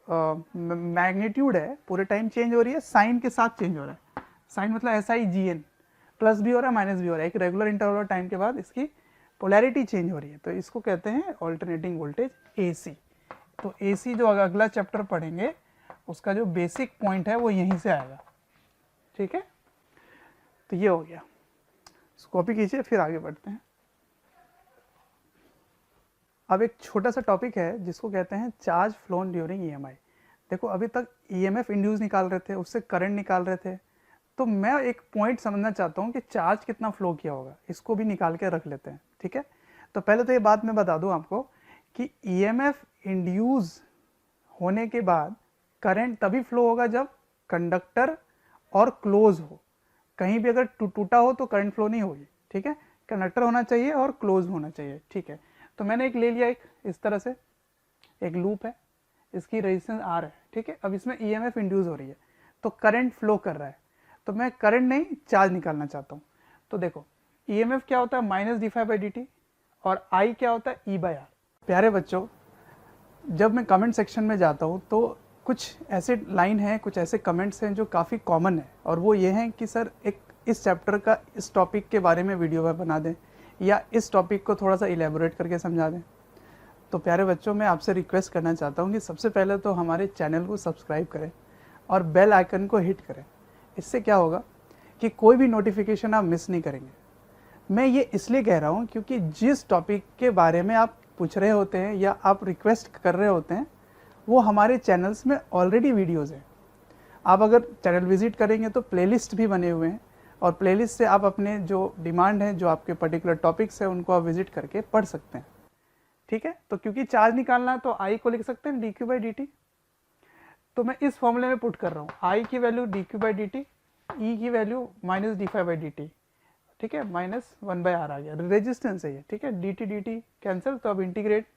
मैग्नीट्यूड है पूरे टाइम चेंज हो रही है, साइन के साथ चेंज हो रहा है। साइन मतलब ऐसा ही जी एन, प्लस भी हो रहा है माइनस भी हो रहा है, एक रेगुलर इंटरवल टाइम के बाद इसकी पोलैरिटी चेंज हो रही है। तो इसको कहते हैं ऑल्टरनेटिंग वोल्टेज एसी। तो एसी जो अगला चैप्टर पढ़ेंगे उसका जो बेसिक पॉइंट है वो यहीं से आएगा, ठीक है। तो ये हो गया, कॉपी कीजिए फिर आगे बढ़ते हैं। अब एक छोटा सा टॉपिक है जिसको कहते हैं चार्ज फ्लोन ड्यूरिंग ईएमआई। देखो अभी तक ईएमएफ इंड्यूस निकाल रहे थे, उससे करंट निकाल रहे थे, तो मैं एक पॉइंट समझना चाहता हूँ कि चार्ज कितना फ्लो किया होगा, इसको भी निकाल के रख लेते हैं, ठीक है। तो पहले तो ये बात मैं बता दूँ आपको कि ईएमएफ इंड्यूस होने के बाद करंट तभी फ्लो होगा जब कंडक्टर और क्लोज हो। कहीं भी अगर टूटा हो तो करंट फ्लो नहीं होगी, ठीक है। कंडक्टर होना चाहिए और क्लोज होना चाहिए, ठीक है। तो मैंने एक ले लिया, एक इस तरह से एक लूप है, इसकी रेजिस्टेंस R है, ठीक है। अब इसमें EMF इंड्यूस हो रही है, तो करंट फ्लो कर रहा है, तो मैं करंट नहीं चार्ज निकालना चाहता हूँ। तो देखो EMF क्या होता है माइनस d∅dt और I क्या होता है E/R। प्यारे बच्चों, जब मैं कमेंट सेक्शन में जाता हूँ तो कुछ ऐसे लाइन हैं, कुछ ऐसे कमेंट्स हैं जो काफ़ी कॉमन है, और वो ये हैं कि सर एक इस चैप्टर का इस टॉपिक के बारे में वीडियो बना दें, या इस टॉपिक को थोड़ा सा इलेबोरेट करके समझा दें। तो प्यारे बच्चों, मैं आपसे रिक्वेस्ट करना चाहता हूँ कि सबसे पहले तो हमारे चैनल को सब्सक्राइब करें और बेल आइकन को हिट करें। इससे क्या होगा कि कोई भी नोटिफिकेशन आप मिस नहीं करेंगे। मैं ये इसलिए कह रहा हूँ क्योंकि जिस टॉपिक के बारे में आप पूछ रहे होते हैं या आप रिक्वेस्ट कर रहे होते हैं, वो हमारे चैनल्स में ऑलरेडी वीडियोज़ हैं। आप अगर चैनल विजिट करेंगे तो प्लेलिस्ट भी बने हुए हैं, और प्लेलिस्ट से आप अपने जो डिमांड है, जो आपके पर्टिकुलर टॉपिक्स हैं, उनको आप विजिट करके पढ़ सकते हैं, ठीक है। तो क्योंकि चार्ज निकालना है तो I को लिख सकते हैं dq/dt। तो मैं इस फॉर्मूले में पुट कर रहा हूँ, I की वैल्यू dq/dt, E की वैल्यू माइनस d∅dt, ठीक है, माइनस 1/r आ गया, रेजिस्टेंस है ये, ठीक है। dt कैंसिल, तो अब इंटीग्रेट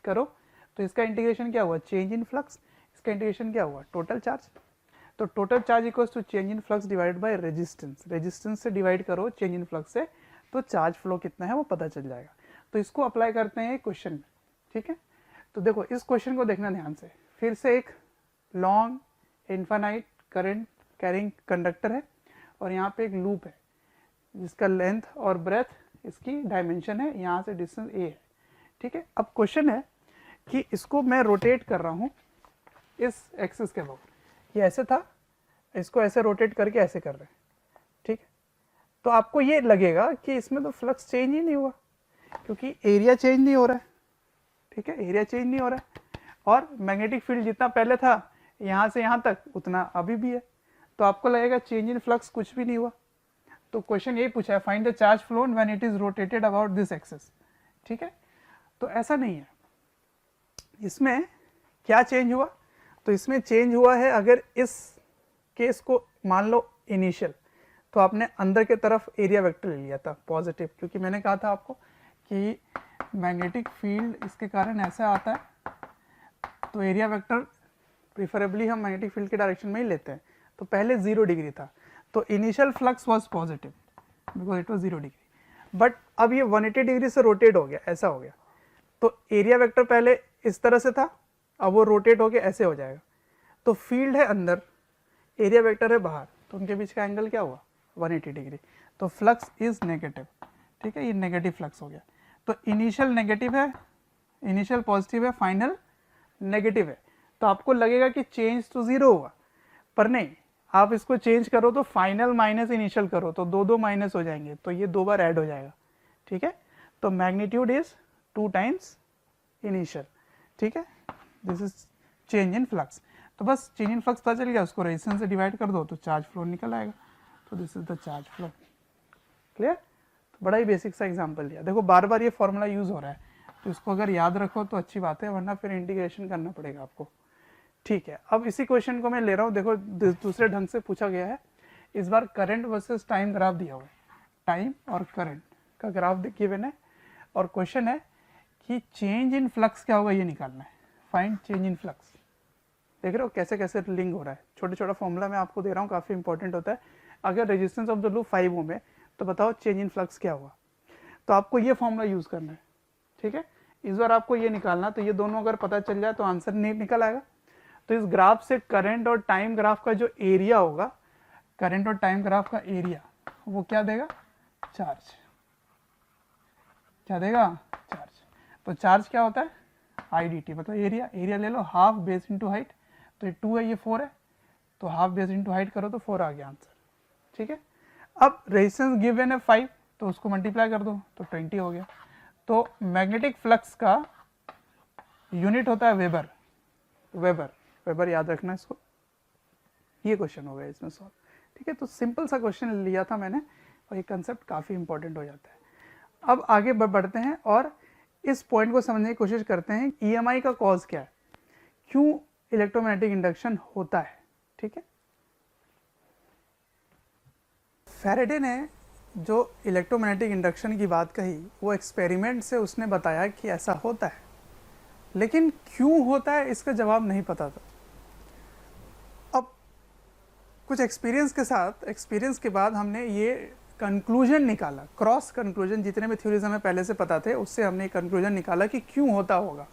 करो तो इसका इंटीग्रेशन क्या हुआ, चेंज इन फ्लक्स, इसका इंटीग्रेशन क्या हुआ, टोटल चार्ज। तो total charge equals to change in flux divide by resistance, resistance से डिवाइड करो चेंज इन फ्लक्स से, तो चार्ज फ्लो कितना है वो पता चल जाएगा। तो इसको अप्लाई करते हैं क्वेश्चन में, ठीक है। तो देखो इस क्वेश्चन को देखना ध्यान से, फिर से एक long infinite current carrying conductor है, और यहाँ पे एक लूप है जिसका लेंथ और ब्रेथ इसकी डायमेंशन है, यहाँ से डिस्टेंस a है, ठीक है। अब क्वेश्चन है कि इसको मैं रोटेट कर रहा हूँ इस एक्सिस के अबाउट, ये ऐसे था, इसको ऐसे रोटेट करके ऐसे कर रहे हैं, ठीक है। तो आपको ये लगेगा कि इसमें तो फ्लक्स चेंज ही नहीं हुआ, क्योंकि एरिया चेंज नहीं हो रहा है, ठीक है, एरिया चेंज नहीं हो रहा है, और मैग्नेटिक फील्ड जितना पहले था यहाँ से यहाँ तक उतना अभी भी है, तो आपको लगेगा चेंज इन फ्लक्स कुछ भी नहीं हुआ। तो क्वेश्चन यही पूछा है, find the charge flow when it is rotated about this axis, ठीक है। तो ऐसा नहीं है, इसमें क्या चेंज हुआ, तो इसमें चेंज हुआ है, अगर इस केस को मान लो इनिशियल, तो आपने अंदर के तरफ एरिया वेक्टर ले लिया था पॉजिटिव, क्योंकि मैंने कहा था आपको कि मैग्नेटिक फील्ड इसके कारण ऐसा आता है, तो एरिया वेक्टर प्रिफरेबली हम मैग्नेटिक फील्ड के डायरेक्शन में ही लेते हैं। तो पहले 0 डिग्री था, तो initial flux was positive because it was 0 degree, but अब ये 180 डिग्री से रोटेट हो गया, ऐसा हो गया, तो एरिया वेक्टर पहले इस तरह से था, अब वो रोटेट होके ऐसे हो जाएगा। तो फील्ड है अंदर, एरिया वेक्टर है बाहर, तो उनके बीच का एंगल क्या हुआ, 180 डिग्री, तो फ्लक्स इज नेगेटिव, ठीक है, ये नेगेटिव फ्लक्स हो गया। तो इनिशियल नेगेटिव है, इनिशियल पॉजिटिव है, फाइनल नेगेटिव है, तो आपको लगेगा कि चेंज तो 0 हुआ, पर नहीं, आप इसको चेंज करो तो फाइनल माइनस इनिशियल करो तो दो माइनस हो जाएंगे, तो ये 2 बार ऐड हो जाएगा, ठीक है। तो मैग्नीट्यूड इज 2 टाइम्स इनिशियल, ठीक है, this is change in flux. तो बस चेंज इन फ्लक्स पता चल गया, उसको रेजिस्टेंस से डिवाइड कर दो तो चार्ज फ्लो निकल आएगा, तो this is the charge flow, clear. तो बड़ा ही बेसिक सा एग्जांपल दिया, देखो बार बार ये फॉर्मूला यूज हो रहा है, तो इसको अगर याद रखो तो अच्छी बात है, वरना फिर इंटीग्रेशन करना पड़ेगा आपको, ठीक है। अब इसी क्वेश्चन को मैं ले रहा हूँ, देखो दूसरे ढंग से पूछा गया है, इस बार करंट वर्सेस टाइम ग्राफ दिया हुआ है, टाइम और करंट का ग्राफ गिवन है, और क्वेश्चन है कि चेंज इन फ्लक्स क्या होगा ये निकालना है, फाइंड चेंज इन फ्लक्स। देख रहे हो कैसे कैसे लिंक हो रहा है, छोटा छोटा फॉर्मूला मैं आपको दे रहा हूँ, काफ़ी इंपॉर्टेंट होता है। अगर रेजिस्टेंस ऑफ द लूप 5 ओम है तो बताओ चेंज इन फ्लक्स क्या होगा, तो आपको ये फॉर्मूला यूज़ करना है, ठीक है। इस बार आपको ये निकालना, तो ये दोनों अगर पता चल जाए तो आंसर नहीं निकल आएगा। तो इस ग्राफ से करंट और टाइम ग्राफ का जो एरिया होगा, करंट और टाइम ग्राफ का एरिया वो क्या देगा, चार्ज, क्या देगा, चार्ज। तो चार्ज क्या होता है, आई डी टी, मतलब एरिया, एरिया ले लो हाफ बेस इंटू हाइट, तो ये 2 है ये 4 है, तो हाफ बेस इंटू हाइट करो तो 4 आ गया आंसर, ठीक है। अब रेजिस्टेंस गिवन है 5, तो उसको मल्टीप्लाई कर दो तो 20 हो गया। तो मैग्नेटिक फ्लक्स का यूनिट होता है वेबर, वेबर, वेबर याद रखना इसको, ये क्वेश्चन हो गया इसमें सॉल्व, ठीक है। तो सिंपल सा क्वेश्चन लिया था मैंने, और ये कंसेप्ट काफ़ी इंपॉर्टेंट हो जाता है। अब आगे बढ़ते हैं और इस पॉइंट को समझने की कोशिश करते हैं, EMI का कॉज क्या है, क्यों इलेक्ट्रोमैग्नेटिक इंडक्शन होता है, ठीक है। फैराडे ने जो इलेक्ट्रोमैग्नेटिक इंडक्शन की बात कही, वो एक्सपेरिमेंट से उसने बताया कि ऐसा होता है। लेकिन क्यों होता है इसका जवाब नहीं पता था। अब कुछ एक्सपीरियंस के बाद हमने ये कंक्लूजन निकाला, क्रॉस कंक्लूजन, जितने भी थ्योरीज हमें पहले से पता थे उससे हमने कंक्लूजन निकाला कि क्यों होता होगा।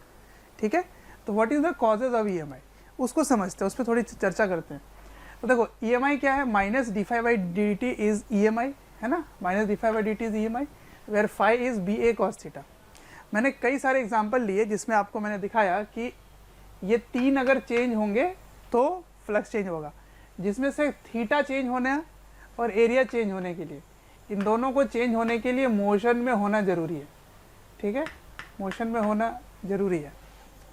ठीक है, तो what is the causes of EMI, उसको समझते हैं, उस पर थोड़ी चर्चा करते हैं। तो देखो EMI क्या है, माइनस d∅dt इज EMI, है ना, minus d∅dt is EMI, where phi is BA cos theta. मैंने कई सारे एग्जाम्पल लिए जिसमें आपको मैंने दिखाया कि ये 3 अगर चेंज होंगे तो फ्लक्स चेंज होगा, जिसमें से थीटा चेंज होना और एरिया चेंज होने के लिए, इन दोनों को चेंज होने के लिए मोशन में होना ज़रूरी है। ठीक है, मोशन में होना ज़रूरी है,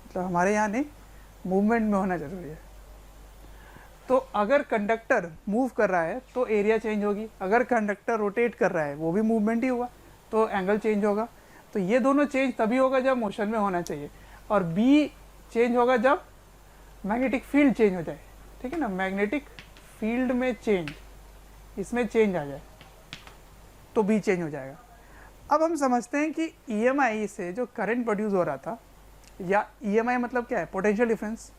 मतलब हमारे यहाँ नहीं, मूवमेंट में होना ज़रूरी है। तो अगर कंडक्टर मूव कर रहा है तो एरिया चेंज होगी, अगर कंडक्टर रोटेट कर रहा है वो भी मूवमेंट ही हुआ तो एंगल चेंज होगा। तो ये दोनों चेंज तभी होगा जब मोशन में होना चाहिए, और B चेंज होगा जब मैग्नेटिक फील्ड चेंज हो जाए। ठीक है ना, मैग्नेटिक फील्ड में चेंज, इसमें चेंज आ जाए तो B चेंज हो जाएगा। अब हम समझते हैं कि EMI से जो करंट प्रोड्यूस हो रहा था, या EMI मतलब क्या है, पोटेंशियल डिफरेंस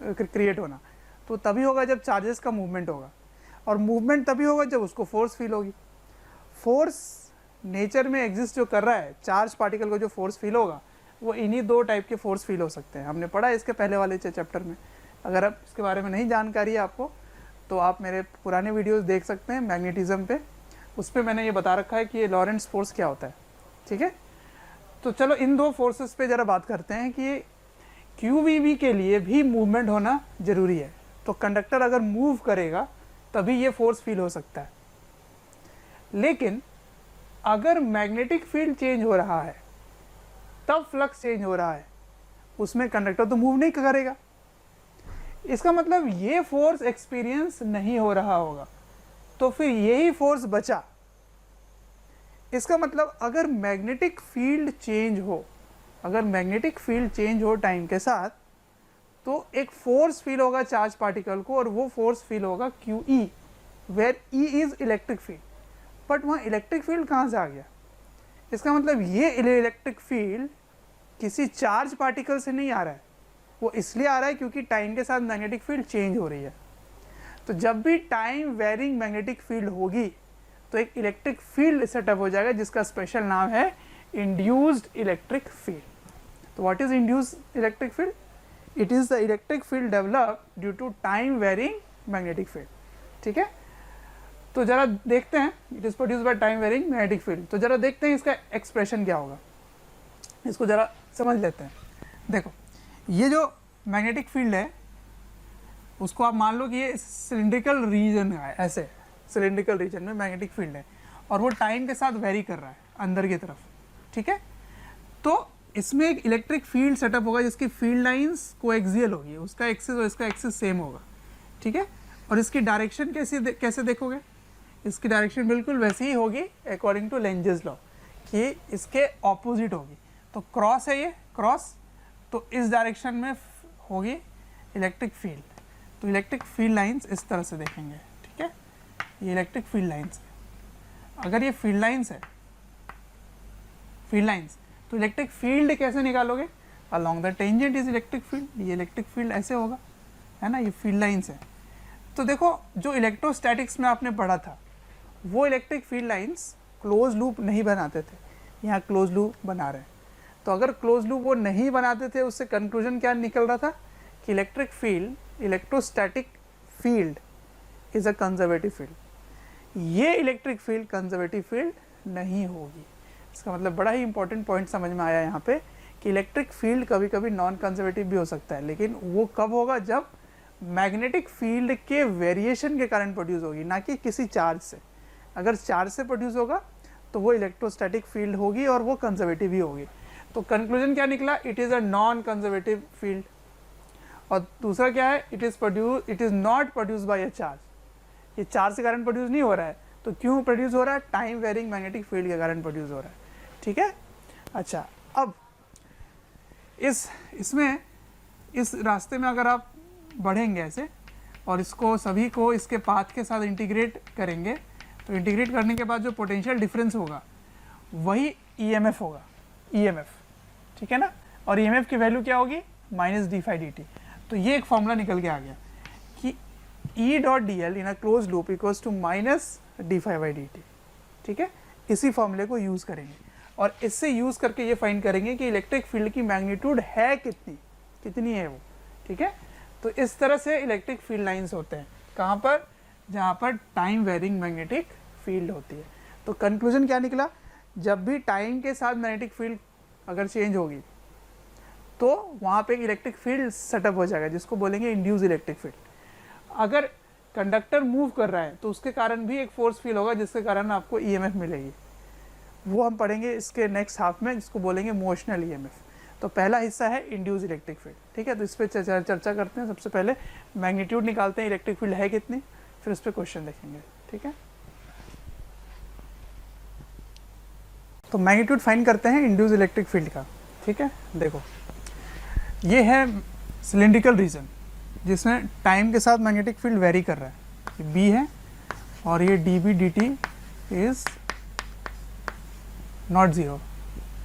क्रिएट होना, तो तभी होगा जब चार्जेस का मूवमेंट होगा, और मूवमेंट तभी होगा जब उसको फोर्स फील होगी। फोर्स नेचर में एग्जिस्ट जो कर रहा है, चार्ज पार्टिकल को जो फोर्स फील होगा वो इन्हीं 2 टाइप के फोर्स फील हो सकते हैं। हमने पढ़ा इसके पहले वाले चैप्टर में। अगर अब इसके बारे में नहीं जानकारी है आपको तो आप मेरे पुराने वीडियोस देख सकते हैं मैग्नेटिज्म पे, उस पर मैंने ये बता रखा है कि ये लॉरेंट्ज फोर्स क्या होता है। ठीक है, तो चलो इन 2 फोर्सेस पे ज़रा बात करते हैं कि QVB के लिए भी मूवमेंट होना ज़रूरी है। तो कंडक्टर अगर मूव करेगा तभी ये फोर्स फील हो सकता है, लेकिन अगर मैग्नेटिक फील्ड चेंज हो रहा है तब फ्लक्स चेंज हो रहा है, उसमें कंडक्टर तो मूव नहीं करेगा, इसका मतलब ये फोर्स एक्सपीरियंस नहीं हो रहा होगा, तो फिर यही फोर्स बचा। इसका मतलब अगर मैग्नेटिक फील्ड चेंज हो, अगर मैग्नेटिक फील्ड चेंज हो टाइम के साथ, तो एक फोर्स फील होगा चार्ज पार्टिकल को, और वो फोर्स फील होगा QE, where E is electric field. But वहाँ इलेक्ट्रिक फील्ड कहाँ से आ गया? इसका मतलब ये इलेक्ट्रिक फील्ड किसी चार्ज पार्टिकल से नहीं आ रहा है, वो इसलिए आ रहा है क्योंकि टाइम के साथ मैग्नेटिक फील्ड चेंज हो रही है। तो जब भी टाइम वेरिंग मैग्नेटिक फील्ड होगी तो एक इलेक्ट्रिक फील्ड सेटअप हो जाएगा जिसका स्पेशल नाम है इंड्यूस्ड इलेक्ट्रिक फील्ड। तो what is induced electric field? It is the electric field developed due to time varying magnetic field. ठीक है, तो जरा देखते हैं, it is produce by time varying magnetic field. तो जरा देखते हैं इसका एक्सप्रेशन क्या होगा, इसको जरा समझ लेते हैं। देखो ये जो मैग्नेटिक फील्ड है उसको आप मान लो कि ये सिलिंड्रिकल रीजन है, ऐसे सिलिंड्रिकल रीजन में मैग्नेटिक फील्ड है, और वो टाइम के साथ वेरी कर रहा है अंदर की तरफ। ठीक है, तो इसमें एक इलेक्ट्रिक फील्ड सेटअप होगा जिसकी फील्ड लाइंस कोएक्सियल होगी, उसका एक्सिस और इसका एक्सिस सेम होगा। ठीक है, और इसकी डायरेक्शन कैसे देखोगे? इसकी डायरेक्शन बिल्कुल वैसी ही होगी अकॉर्डिंग टू लेंजेस लॉ, कि इसके ऑपोजिट होगी। तो क्रॉस है ये क्रॉस, तो इस डायरेक्शन में होगी इलेक्ट्रिक फील्ड। तो इलेक्ट्रिक फील्ड लाइंस इस तरह से देखेंगे। ठीक है, ये इलेक्ट्रिक फील्ड लाइंस है। अगर ये फील्ड लाइंस है, फील्ड लाइंस, तो इलेक्ट्रिक फील्ड कैसे निकालोगे? Along the tangent is electric field. ये इलेक्ट्रिक फील्ड ऐसे होगा, है ना, ये फील्ड लाइंस है। तो देखो जो इलेक्ट्रोस्टैटिक्स में आपने पढ़ा था वो electric field lines close loop नहीं बनाते थे, यहाँ क्लोज लूप बना रहे हैं। तो अगर क्लोज लूप वो नहीं बनाते थे, उससे कंक्लूजन क्या निकल रहा था कि electric field, electrostatic field is a conservative field. ये इलेक्ट्रिक फील्ड कंजर्वेटिव फील्ड नहीं होगी। इसका मतलब बड़ा ही इंपॉर्टेंट पॉइंट समझ में आया यहाँ पे कि इलेक्ट्रिक फील्ड कभी कभी नॉन कंजर्वेटिव भी हो सकता है, लेकिन वो कब होगा? जब मैग्नेटिक फील्ड के वेरिएशन के कारण प्रोड्यूस होगी, ना कि किसी चार्ज से। अगर चार्ज से प्रोड्यूस होगा तो वो इलेक्ट्रोस्टैटिक फील्ड होगी और वो कंजर्वेटिव ही होगी। तो कंक्लूजन क्या निकला? It is a non conservative field. और दूसरा क्या है? It is not produce by a charge. ये चार्ज के कारण प्रोड्यूस नहीं हो रहा है, तो क्यों प्रोड्यूस हो रहा है? टाइम वेरिंग मैग्नेटिक फील्ड के कारण प्रोड्यूस हो रहा है। ठीक है, अच्छा, अब इसमें इस रास्ते में अगर आप बढ़ेंगे ऐसे और इसको सभी को इसके पाथ के साथ इंटीग्रेट करेंगे, तो इंटीग्रेट करने के बाद जो पोटेंशियल डिफरेंस होगा वही EMF होगा, EMF। ठीक है ना, और ईएमएफ की वैल्यू क्या होगी, minus D phi D T. तो ये एक फॉर्मूला निकल के आ गया कि E dot D L in a close loop equals to minus D phi by D T. ठीक है, इसी फॉर्मूले को यूज़ करेंगे और इससे यूज़ करके ये फाइंड करेंगे कि इलेक्ट्रिक फील्ड की मैग्नीट्यूड है कितनी है वो। ठीक है, तो इस तरह से इलेक्ट्रिक फील्ड लाइंस होते हैं, कहाँ पर, जहाँ पर टाइम वेरिंग मैग्नेटिक फील्ड होती है। तो कंक्लूजन क्या निकला, जब भी टाइम के साथ मैग्नेटिक फील्ड अगर चेंज होगी तो वहाँ पे एक इलेक्ट्रिक फील्ड सेटअप हो जाएगा जिसको बोलेंगे इंड्यूस इलेक्ट्रिक फील्ड। अगर कंडक्टर मूव कर रहा है तो उसके कारण भी एक फोर्स फील होगा जिसके कारण आपको ईएमएफ मिलेगी, वो हम पढ़ेंगे इसके नेक्स्ट हाफ में, जिसको बोलेंगे मोशनल ईएमएफ। तो पहला हिस्सा है इंड्यूस इलेक्ट्रिक फील्ड। ठीक है, तो इस पर चर्चा करते हैं। सबसे पहले मैग्नीट्यूड निकालते हैं, इलेक्ट्रिक फील्ड है कितनी, फिर उस पर क्वेश्चन देखेंगे। ठीक है, तो मैग्नीट्यूड फाइंड करते हैं इंड्यूस इलेक्ट्रिक फील्ड का। ठीक है, देखो ये है सिलिंड्रिकल रीजन जिसमें टाइम के साथ मैग्नेटिक फील्ड वेरी कर रहा है, ये बी है और ये D B D T is not zero,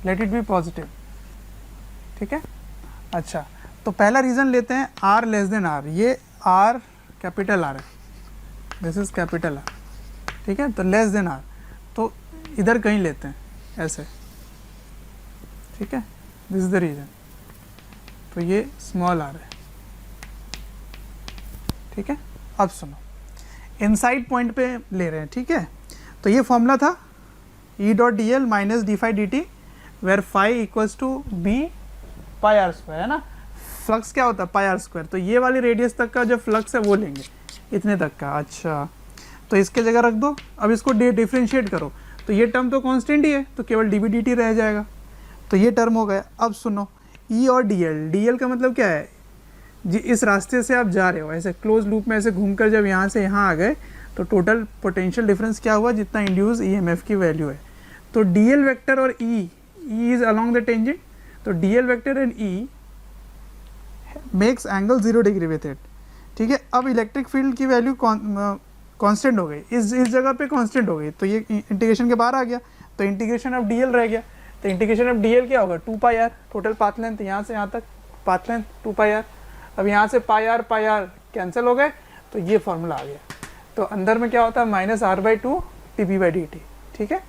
let it be positive. ठीक है, अच्छा तो पहला रीज़न लेते हैं आर लेस देन आर, ये आर कैपिटल आर है, दिस इज कैपिटल आर। ठीक है, तो लेस देन आर तो इधर कहीं लेते हैं ऐसे। ठीक है, दिस इज द रीज़न, तो ये स्मॉल आर है। ठीक है, अब सुनो, इनसाइड पॉइंट पे ले रहे हैं। ठीक है, तो ये फॉर्मूला था E dot D L minus D phi D T where phi equals to B pi R square, है ना। फ्लक्स क्या होता है, पाई आर स्क्वायर, तो ये वाली रेडियस तक का जो फ्लक्स है वो लेंगे, इतने तक का। अच्छा, तो इसके जगह रख दो। अब इसको डिफ्रेंशिएट करो, तो ये टर्म तो कांस्टेंट ही है, तो केवल डी बी डी टी रह जाएगा, तो ये टर्म हो गया। अब सुनो, ई और डी एल का मतलब क्या है, जी इस रास्ते से आप जा रहे हो ऐसे क्लोज लूप में ऐसे घूमकर जब यहाँ से यहाँ आ गए तो टोटल पोटेंशियल डिफरेंस क्या हुआ, जितना इंड्यूस ईएमएफ की वैल्यू है। तो डी एल वेक्टर और E is along the tangent, तो D L vector and E makes angle 0 degree with it. ठीक है, अब इलेक्ट्रिक फील्ड की वैल्यू कांस्टेंट हो गई, इस जगह पे कांस्टेंट हो गई, तो ये इंटीग्रेशन के बाहर आ गया, तो इंटीग्रेशन ऑफ डी एल रह गया। तो इंटीग्रेशन ऑफ डी एल क्या होगा, 2 pi are, total path length यहाँ से यहाँ तक पाथ लेंथ 2 पाई आर। अब यहाँ से पाई आर कैंसिल हो गए, तो ये फॉर्मूला आ गया। तो अंदर में क्या होता है, minus R by two T B by D T. ठीक है,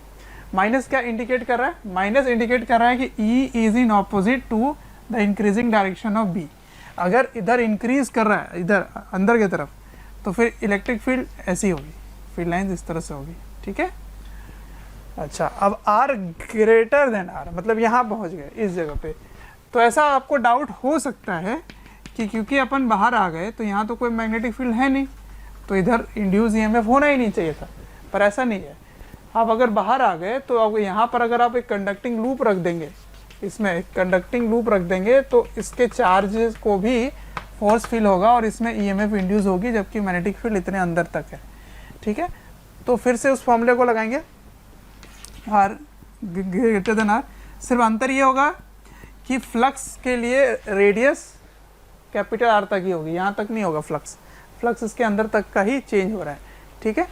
माइनस क्या इंडिकेट कर रहा है, माइनस इंडिकेट कर रहा है कि E is in opposite to the increasing direction of B. अगर इधर इंक्रीज कर रहा है, इधर अंदर की तरफ, तो फिर इलेक्ट्रिक फील्ड ऐसी होगी, फील्ड लाइन इस तरह से होगी। ठीक है, अच्छा अब आर ग्रेटर देन आर, मतलब यहाँ पहुँच गए इस जगह पे, तो ऐसा आपको डाउट हो सकता है कि क्योंकि अपन बाहर आ गए तो यहाँ तो कोई मैग्नेटिक फील्ड है नहीं, तो इधर इंड्यूस ईएमएफ होना ही नहीं चाहिए था, पर ऐसा नहीं है। आप अगर बाहर आ गए तो अब यहाँ पर अगर आप एक कंडक्टिंग लूप रख देंगे, इसमें एक कंडक्टिंग लूप रख देंगे तो इसके चार्जेस को भी फोर्स फील होगा और इसमें ईएमएफ इंड्यूस होगी, जबकि मैग्नेटिक फील्ड इतने अंदर तक है। ठीक है, तो फिर से उस फॉर्मूले को लगाएंगे, आर ग्रेटर देन आर। सिर्फ अंतर ये होगा कि फ्लक्स के लिए रेडियस कैपिटल आर तक ही होगी, यहाँ तक नहीं होगा फ्लक्स इसके अंदर तक का ही चेंज हो रहा है। ठीक है,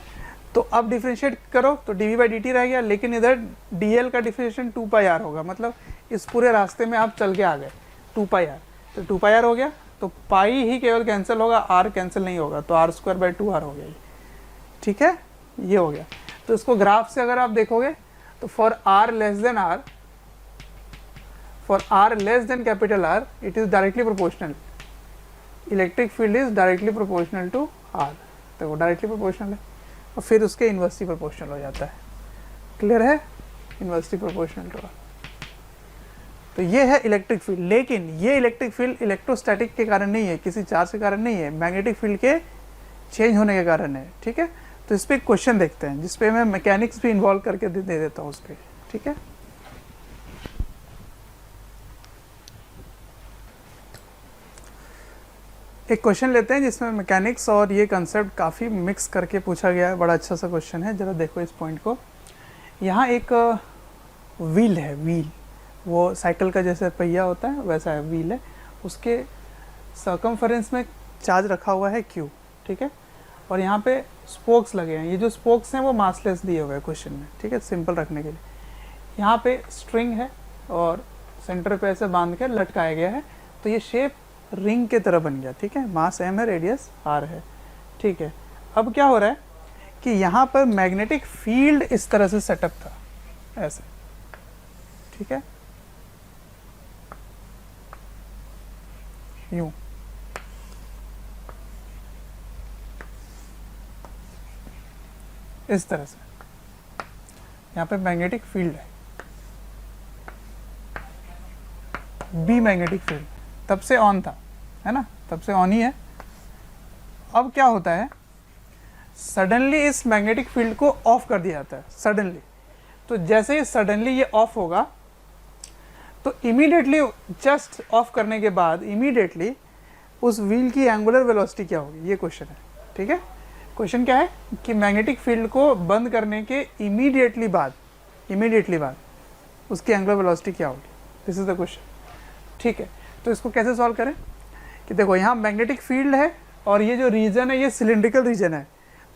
तो अब डिफ्रेंशिएट करो तो D V by D T रह गया, लेकिन इधर डी एल का डिफ्रेंशिएशन 2 पाई आर होगा, मतलब इस पूरे रास्ते में आप चल के आ गए 2 पाई आर, तो 2 पाई आर हो गया, तो पाई ही केवल कैंसिल होगा, आर कैंसिल नहीं होगा, तो आर स्क्वायर बाई 2 आर हो गया। ठीक है, ये हो गया। तो इसको ग्राफ से अगर आप देखोगे तो for R less than R, for R less than capital R, it is directly proportional, electric field is directly proportional to R. देखो डायरेक्टली प्रोपोर्शनल है और फिर उसके इन्वर्सली प्रोपोर्शनल हो जाता है। क्लियर है, इन्वर्सली प्रोपोर्शनल टू आर। तो ये है इलेक्ट्रिक फील्ड, लेकिन ये इलेक्ट्रिक फील्ड इलेक्ट्रोस्टैटिक के कारण नहीं है, किसी चार्ज के कारण नहीं है, मैग्नेटिक फील्ड के चेंज होने के कारण है। ठीक है, तो इस पर एक क्वेश्चन देखते हैं जिसपे मैं मैकेनिक्स भी इन्वॉल्व करके दे देता हूँ उस पर। ठीक है, एक क्वेश्चन लेते हैं जिसमें मैकेनिक्स और ये कंसेप्ट काफ़ी मिक्स करके पूछा गया है, बड़ा अच्छा सा क्वेश्चन है। ज़रा देखो इस पॉइंट को, यहाँ एक व्हील है, व्हील वो साइकिल का जैसे पहिया होता है वैसा है, व्हील है, उसके सर्कमफरेंस में चार्ज रखा हुआ है Q। ठीक है, और यहाँ पे स्पोक्स लगे हैं, ये जो स्पोक्स हैं वो मासलेस दिए हुए हैं क्वेश्चन में। ठीक है, सिंपल रखने के लिए। यहाँ पे स्ट्रिंग है और सेंटर पे ऐसे बांध कर लटकाया गया है, तो ये शेप रिंग के तरह बन गया, ठीक है। मास m है, रेडियस r है, ठीक है। अब क्या हो रहा है कि यहाँ पर मैग्नेटिक फील्ड इस तरह से सेटअप था, ऐसे, ठीक है, यूं। इस तरह से यहाँ पे मैग्नेटिक फील्ड है, बी मैग्नेटिक फील्ड तब से ऑन था, है ना, तब से ऑन ही है। अब क्या होता है, सडनली इस मैग्नेटिक फील्ड को ऑफ कर दिया जाता है, सडनली। तो जैसे ही सडनली ये ऑफ होगा तो इमीडिएटली, जस्ट ऑफ करने के बाद इमीडिएटली उस व्हील की एंगुलर वेलोसिटी क्या होगी, ये क्वेश्चन है, ठीक है। क्वेश्चन क्या है कि मैग्नेटिक फील्ड को बंद करने के इमीडिएटली बाद उसकी एंगुलर वेलोसिटी क्या होगी, दिस इज द क्वेश्चन, ठीक है। तो इसको कैसे सॉल्व करें कि देखो यहाँ मैग्नेटिक फील्ड है और ये जो रीजन है ये सिलिंड्रिकल रीजन है,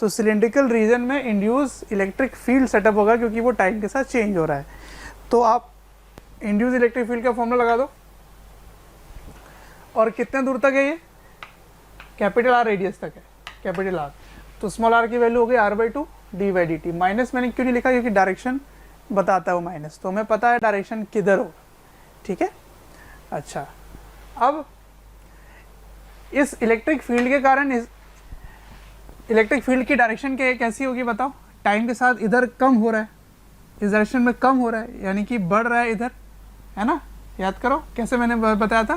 तो सिलिंड्रिकल रीजन में इंड्यूस इलेक्ट्रिक फील्ड सेटअप होगा क्योंकि वो टाइम के साथ चेंज हो रहा है। तो आप इंड्यूस इलेक्ट्रिक फील्ड का फॉर्मूला लगा दो, और कितने दूर तक है ये, कैपिटल आर रेडियस तक है, कैपिटल आर, तो स्मॉल आर की वैल्यू हो गई r/2 d/dt। माइनस मैंने क्यों नहीं लिखा, क्योंकि डायरेक्शन बताता है वो माइनस, तो हमें पता है डायरेक्शन किधर होगा, ठीक है। अच्छा, अब इस इलेक्ट्रिक फील्ड के कारण इस इलेक्ट्रिक फील्ड की डायरेक्शन कैसी होगी बताओ, टाइम के साथ इधर कम हो रहा है, इस डायरेक्शन में कम हो रहा है, यानी कि बढ़ रहा है इधर, है ना। याद करो कैसे मैंने बताया था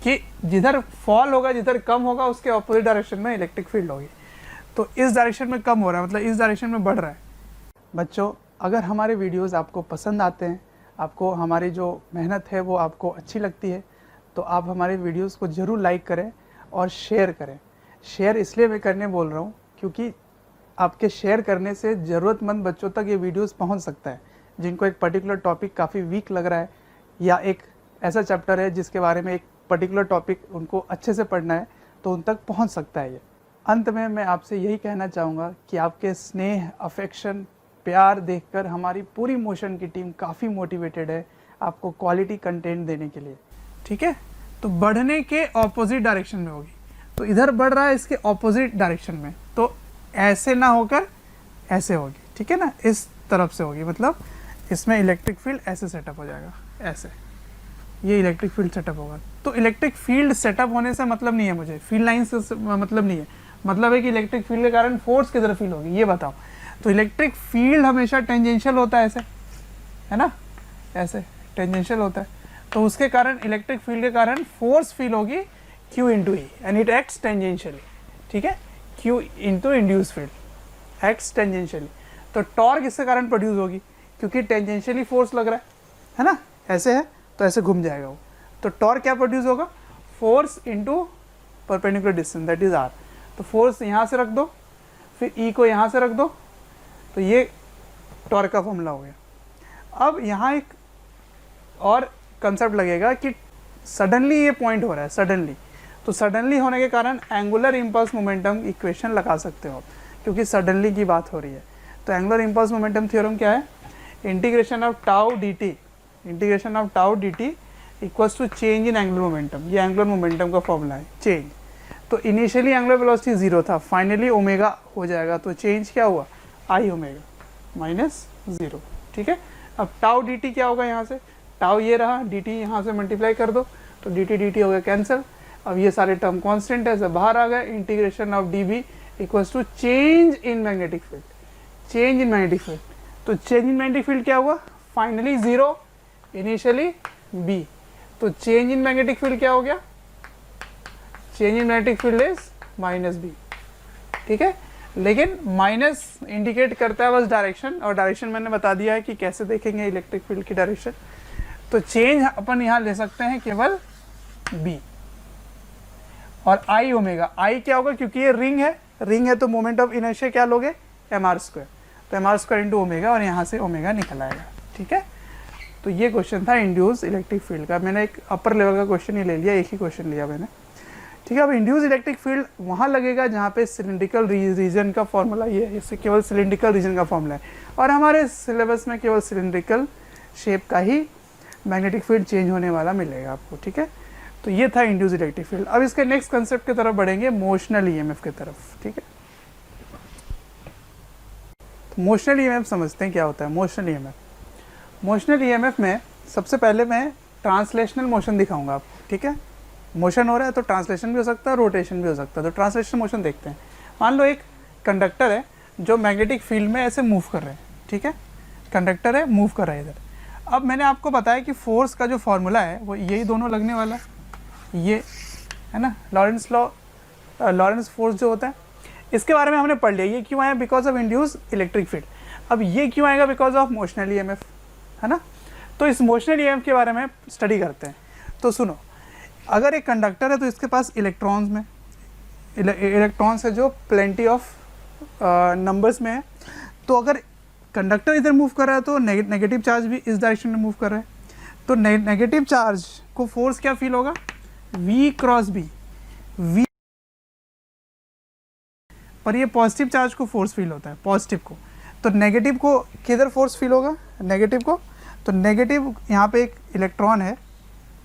कि जिधर फॉल होगा, जिधर कम होगा, उसके ऑपोजिट डायरेक्शन में इलेक्ट्रिक फील्ड होगी। तो इस डायरेक्शन में कम हो रहा है, मतलब इस डायरेक्शन में बढ़ रहा है। बच्चों, अगर हमारे वीडियोस आपको पसंद आते हैं, आपको हमारी जो मेहनत है वो आपको अच्छी लगती है, तो आप हमारे वीडियोस को ज़रूर लाइक करें और शेयर करें। शेयर इसलिए मैं करने बोल रहा हूँ क्योंकि आपके शेयर करने से ज़रूरतमंद बच्चों तक ये वीडियोस पहुँच सकता है, जिनको एक पर्टिकुलर टॉपिक काफ़ी वीक लग रहा है, या एक ऐसा चैप्टर है जिसके बारे में एक पर्टिकुलर टॉपिक उनको अच्छे से पढ़ना है, तो उन तक पहुँच सकता है ये। अंत में मैं आपसे यही कहना चाहूँगा कि आपके स्नेह, अफेक्शन, प्यार देखकर हमारी पूरी मोशन की टीम काफ़ी मोटिवेटेड है आपको क्वालिटी कंटेंट देने के लिए, ठीक है। तो बढ़ने के ऑपोजिट डायरेक्शन में होगी, तो इधर बढ़ रहा है इसके ऑपोजिट डायरेक्शन में, तो ऐसे ना होकर ऐसे होगी, ठीक है ना, इस तरफ से होगी, मतलब इसमें इलेक्ट्रिक फील्ड ऐसे सेटअप हो जाएगा, ऐसे, ये इलेक्ट्रिक फील्ड सेटअप होगा। तो इलेक्ट्रिक फील्ड सेटअप होने से मतलब नहीं है मुझे, फील्ड लाइन से मतलब नहीं है, मतलब है कि इलेक्ट्रिक फील्ड के कारण फोर्स किधर फील होगी, ये बताओ। तो इलेक्ट्रिक फील्ड हमेशा टेंजेंशियल होता है, ऐसे, है ना, ऐसे टेंजेंशियल होता है, तो उसके कारण इलेक्ट्रिक फील्ड के कारण फोर्स फील होगी Q into E, and it acts tangentially, ठीक है, Q into induce field acts tangentially. तो टॉर्क इसके कारण प्रोड्यूस होगी क्योंकि टेंजेंशियली फोर्स लग रहा है ना, ऐसे है तो ऐसे घूम जाएगा वो, तो टॉर्क क्या प्रोड्यूस होगा, force into perpendicular distance, that is r। तो फोर्स यहाँ से रख दो, फिर E को यहाँ से रख दो, तो ये टॉर्क का फॉर्मूला हो गया। अब यहाँ एक और कंसेप्ट लगेगा कि सडनली ये पॉइंट हो रहा है, सडनली, तो सडनली होने के कारण एंगुलर इम्पल्स मोमेंटम इक्वेशन लगा सकते हो क्योंकि सडनली की बात हो रही है। तो एंगुलर इम्पल्स मोमेंटम थ्योरम क्या है, integration of tau D T equals to change in angular momentum, ये एंगुलर मोमेंटम का फॉर्मूला है, चेंज। तो इनिशियली एंगुलर वेलोसिटी 0 था, फाइनली ओमेगा हो जाएगा, तो चेंज क्या हुआ, आई ओमेगा माइनस 0, ठीक है। अब टाउ डी टी क्या होगा, यहाँ से टाउ ये रहा, डी टी यहाँ से मल्टीप्लाई कर दो, तो डी टी हो गया कैंसिल। अब ये सारे टर्म कांस्टेंट है, सब बाहर आ गए, integration of D B equals to change in magnetic field, change in magnetic field. तो चेंज इन मैग्नेटिक फील्ड क्या हुआ, फाइनली 0, इनिशियली बी, तो चेंज इन मैग्नेटिक फील्ड क्या हो गया, change in magnetic field is minus B, ठीक है। लेकिन माइनस इंडिकेट करता है बस डायरेक्शन, और डायरेक्शन मैंने बता दिया है कि कैसे देखेंगे इलेक्ट्रिक फील्ड की डायरेक्शन। तो चेंज अपन यहाँ ले सकते हैं केवल बी, और आई ओमेगा, आई क्या होगा क्योंकि ये रिंग है तो मोमेंट ऑफ इनर्शिया क्या लोगे, mr², तो mr² इंटू ओमेगा, और यहाँ से ओमेगा निकल आएगा, ठीक है। तो ये क्वेश्चन था इंड्यूस इलेक्ट्रिक फील्ड का, मैंने एक अपर लेवल का क्वेश्चन ही ले लिया, एक ही क्वेश्चन लिया मैंने, ठीक है। अब इंड्यूस इलेक्ट्रिक फील्ड वहाँ लगेगा जहाँ पे सिलिंड्रिकल रीजन का फॉर्मूला ये है, इससे केवल सिलिंड्रिकल रीजन का फॉर्मूला है, और हमारे सिलेबस में केवल सिलिंड्रिकल शेप का ही मैग्नेटिक फील्ड चेंज होने वाला मिलेगा आपको, ठीक है। तो ये था इंड्यूस इलेक्ट्रिक फील्ड। अब इसके नेक्स्ट कंसेप्ट की तरफ बढ़ेंगे, मोशनल ईएमएफ की तरफ, ठीक है। तो मोशनल ईएमएफ समझते हैं क्या होता है। मोशनल ईएमएफ में सबसे पहले मैं ट्रांसलेशनल मोशन दिखाऊंगा आपको, ठीक है। मोशन हो रहा है तो ट्रांसलेशन भी हो सकता है, रोटेशन भी हो सकता है। तो ट्रांसलेशनल मोशन देखते हैं। मान लो एक कंडक्टर है जो मैग्नेटिक फील्ड में ऐसे मूव कर रहे हैं, ठीक है। कंडक्टर है, मूव कर रहा है इधर। अब मैंने आपको बताया कि फोर्स का जो फॉर्मूला है वो यही दोनों लगने वाला है, ये है ना, लॉरेंस फोर्स जो होता है। इसके बारे में हमने पढ़ लिया। ये क्यों आया? Because of induce electric field. अब ये क्यों आएगा? बिकॉज ऑफ मोशनल ईएमएफ, है ना। तो इस मोशनल ईएमएफ के बारे में स्टडी करते हैं। तो सुनो, अगर एक कंडक्टर है तो इसके पास इलेक्ट्रॉन्स है जो प्लेंटी ऑफ नंबर्स में है। तो अगर कंडक्टर इधर मूव कर रहा है तो नेगेटिव चार्ज भी इस डायरेक्शन में मूव कर रहा है। तो नेगेटिव चार्ज को फोर्स क्या फील होगा? V cross B। V पर ये पॉजिटिव चार्ज को फोर्स फील होता है, पॉजिटिव को। तो नेगेटिव को किधर फोर्स फील होगा? नेगेटिव को। तो नेगेटिव यहाँ पे एक इलेक्ट्रॉन है,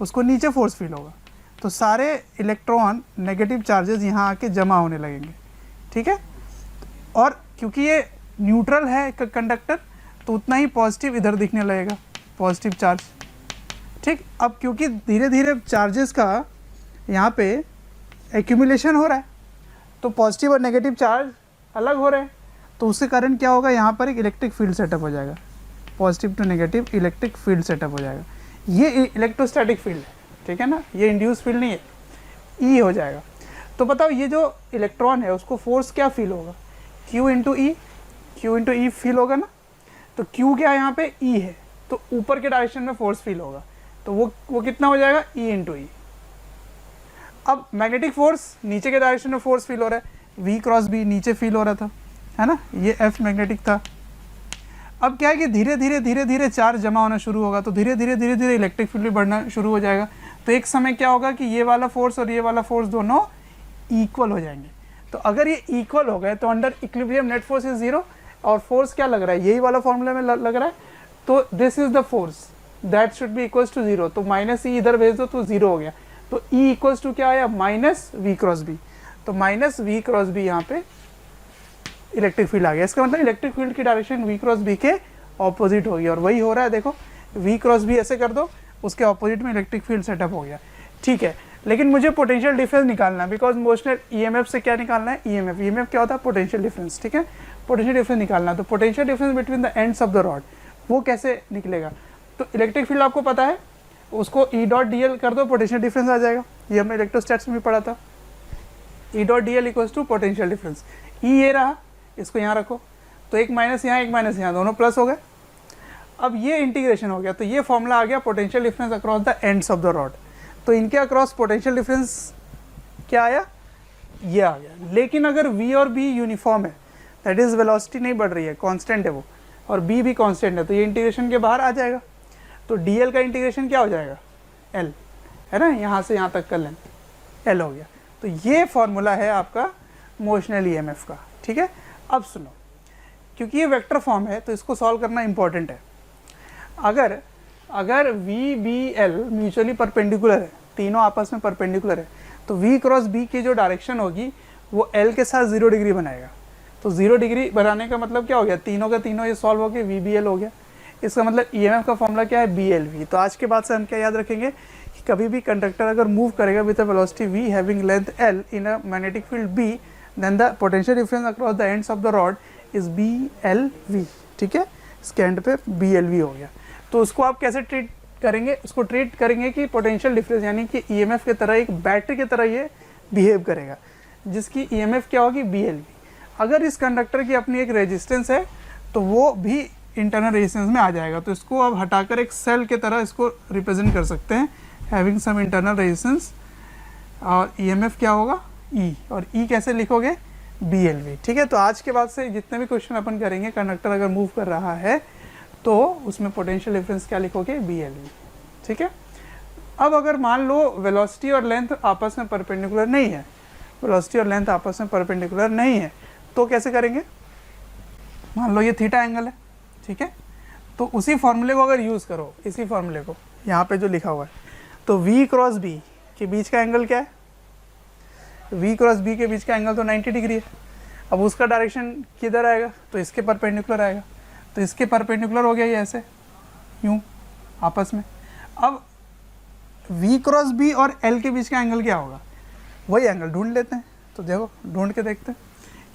उसको नीचे फोर्स फील होगा। तो सारे इलेक्ट्रॉन नेगेटिव चार्जेस यहाँ आके जमा होने लगेंगे, ठीक है। और क्योंकि ये न्यूट्रल है कंडक्टर तो उतना ही पॉजिटिव इधर दिखने लगेगा, पॉजिटिव चार्ज, ठीक। अब क्योंकि धीरे धीरे चार्जेस का यहाँ पे एक्यूमुलेशन हो रहा है तो पॉजिटिव और नेगेटिव चार्ज अलग हो रहे हैं। तो उसके कारण क्या होगा? यहाँ पर एक इलेक्ट्रिक फील्ड सेटअप हो जाएगा, positive to negative electric field setup हो जाएगा। ये इलेक्ट्रोस्टैटिक फील्ड है, ठीक है ना, ये इंड्यूस फील्ड नहीं है, ई हो जाएगा। तो बताओ ये जो इलेक्ट्रॉन है उसको फोर्स क्या फील होगा? Q इंटू ई फील होगा ना। तो Q क्या है यहाँ पे? E है। तो ऊपर के डायरेक्शन में फोर्स फील होगा तो वो कितना हो जाएगा? E इंटू ई। अब मैग्नेटिक फोर्स नीचे के डायरेक्शन में फोर्स फील हो रहा है, V क्रॉस B नीचे फील हो रहा था, है ना, ये F मैग्नेटिक था। अब क्या है कि धीरे धीरे चार्ज जमा होना शुरू होगा तो धीरे धीरे इलेक्ट्रिक फील्ड भी बढ़ना शुरू हो जाएगा। तो एक समय क्या होगा कि ये वाला फोर्स और ये वाला फोर्स दोनों इक्वल हो जाएंगे। तो अगर ये इक्वल हो गए तो under equilibrium net force is zero. और फोर्स क्या लग रहा है? यही वाला फॉर्मूला में लग रहा है। तो this is the force that should be equals to zero. तो माइनस ई इधर भेज दो तो जीरो हो गया। तो ई इक्वल्स टू क्या आया? Minus V cross B. तो माइनस वी क्रॉस बी यहाँ पे इलेक्ट्रिक फील्ड आ गया। इसका मतलब इलेक्ट्रिक फील्ड की डायरेक्शन वी क्रॉस बी के ऑपोजिट होगी और वही हो रहा है। देखो वी क्रॉस बी ऐसे कर दो, उसके ऑपोजिट में इलेक्ट्रिक फील्ड सेटअप हो गया, ठीक है। लेकिन मुझे पोटेंशियल डिफरेंस निकालना है बिकॉज मोशनल ईएमएफ से क्या निकालना है? ईएमएफ क्या होता है? पोटेंशियल डिफरेंस, ठीक है। पोटेंशियल डिफरेंस निकालना है। तो potential difference between the ends of the rod वो कैसे निकलेगा? तो इलेक्ट्रिक फील्ड आपको पता है, उसको ई डॉट डी एल कर दो, पोटेंशियल डिफरेंस आ जाएगा। ये हमने इलेक्ट्रोस्टैट्स में भी पढ़ा था। E dot D L equals to potential difference. E ये रहा, इसको यहाँ रखो तो एक माइनस यहाँ दोनों प्लस हो गए। अब ये इंटीग्रेशन हो गया तो ये फॉर्मूला आ गया potential difference across the ends of the rod. तो इनके अक्रॉस पोटेंशियल डिफरेंस क्या आया? ये आ गया। लेकिन अगर v और b यूनिफॉर्म है, दैट इज वेलोसिटी नहीं बढ़ रही है, कांस्टेंट है वो, और b भी कांस्टेंट है, तो ये इंटीग्रेशन के बाहर आ जाएगा। तो dl का इंटीग्रेशन क्या हो जाएगा? l, है ना, यहाँ से यहाँ तक का लेंथ l हो गया। तो ये फॉर्मूला है आपका मोशनल ईएमएफ का, ठीक है। अब सुनो, क्योंकि ये वेक्टर फॉर्म है तो इसको सॉल्व करना इंपॉर्टेंट है। अगर v b l mutually perpendicular है, तीनों आपस में परपेंडिकुलर है, तो v क्रॉस b की जो डायरेक्शन होगी वो l के साथ 0 डिग्री बनाएगा। तो 0 डिग्री बनाने का मतलब क्या हो गया? तीनों का तीनों ये सॉल्व हो गया, v b l हो गया। इसका मतलब ईएमएफ का फॉर्मूला क्या है? b l v। तो आज के बाद से हम क्या याद रखेंगे कि कभी भी कंडक्टर अगर मूव करेगा with a velocity v having length l in a magnetic field b, then the potential difference across the ends of the rod is b l v, ठीक है। इसके एंड पे b l v हो गया। तो उसको आप कैसे ट्रीट करेंगे? उसको ट्रीट करेंगे कि पोटेंशियल डिफरेंस यानी कि ईएमएफ की तरह, एक बैटरी की तरह ये बिहेव करेगा, जिसकी ईएमएफ क्या होगी? BLV। अगर इस कंडक्टर की अपनी एक रेजिस्टेंस है तो वो भी इंटरनल रेजिस्टेंस में आ जाएगा। तो इसको आप हटाकर एक सेल की तरह इसको रिप्रेजेंट कर सकते हैं, हैविंग सम इंटरनल रेजिस्टेंस, और ईएमएफ क्या होगा? E। और E कैसे लिखोगे? BLV, ठीक है। तो आज के बाद से जितने भी क्वेश्चन अपन करेंगे, कंडक्टर अगर मूव कर रहा है तो उसमें पोटेंशियल डिफरेंस क्या लिखोगे? BLV, ठीक है। अब अगर मान लो वेलोसिटी और लेंथ आपस में परपेंडिकुलर नहीं है, वेलोसिटी और लेंथ आपस में परपेंडिकुलर नहीं है, तो कैसे करेंगे? मान लो ये थीटा एंगल है, ठीक है। तो उसी फॉर्मूले को अगर यूज़ करो, इसी फॉर्मूले को यहाँ पे जो लिखा हुआ है, तो V क्रॉस B के बीच का एंगल क्या है? V क्रॉस B के बीच का एंगल तो 90 डिग्री है। अब उसका डायरेक्शन किधर आएगा? तो इसके परपेंडिकुलर आएगा, तो इसके परपेंडिकुलर हो गया ये ऐसे यूँ आपस में। अब V क्रॉस B और L के बीच का एंगल क्या होगा? वही एंगल ढूंढ लेते हैं। तो देखो ढूंढ के देखते हैं,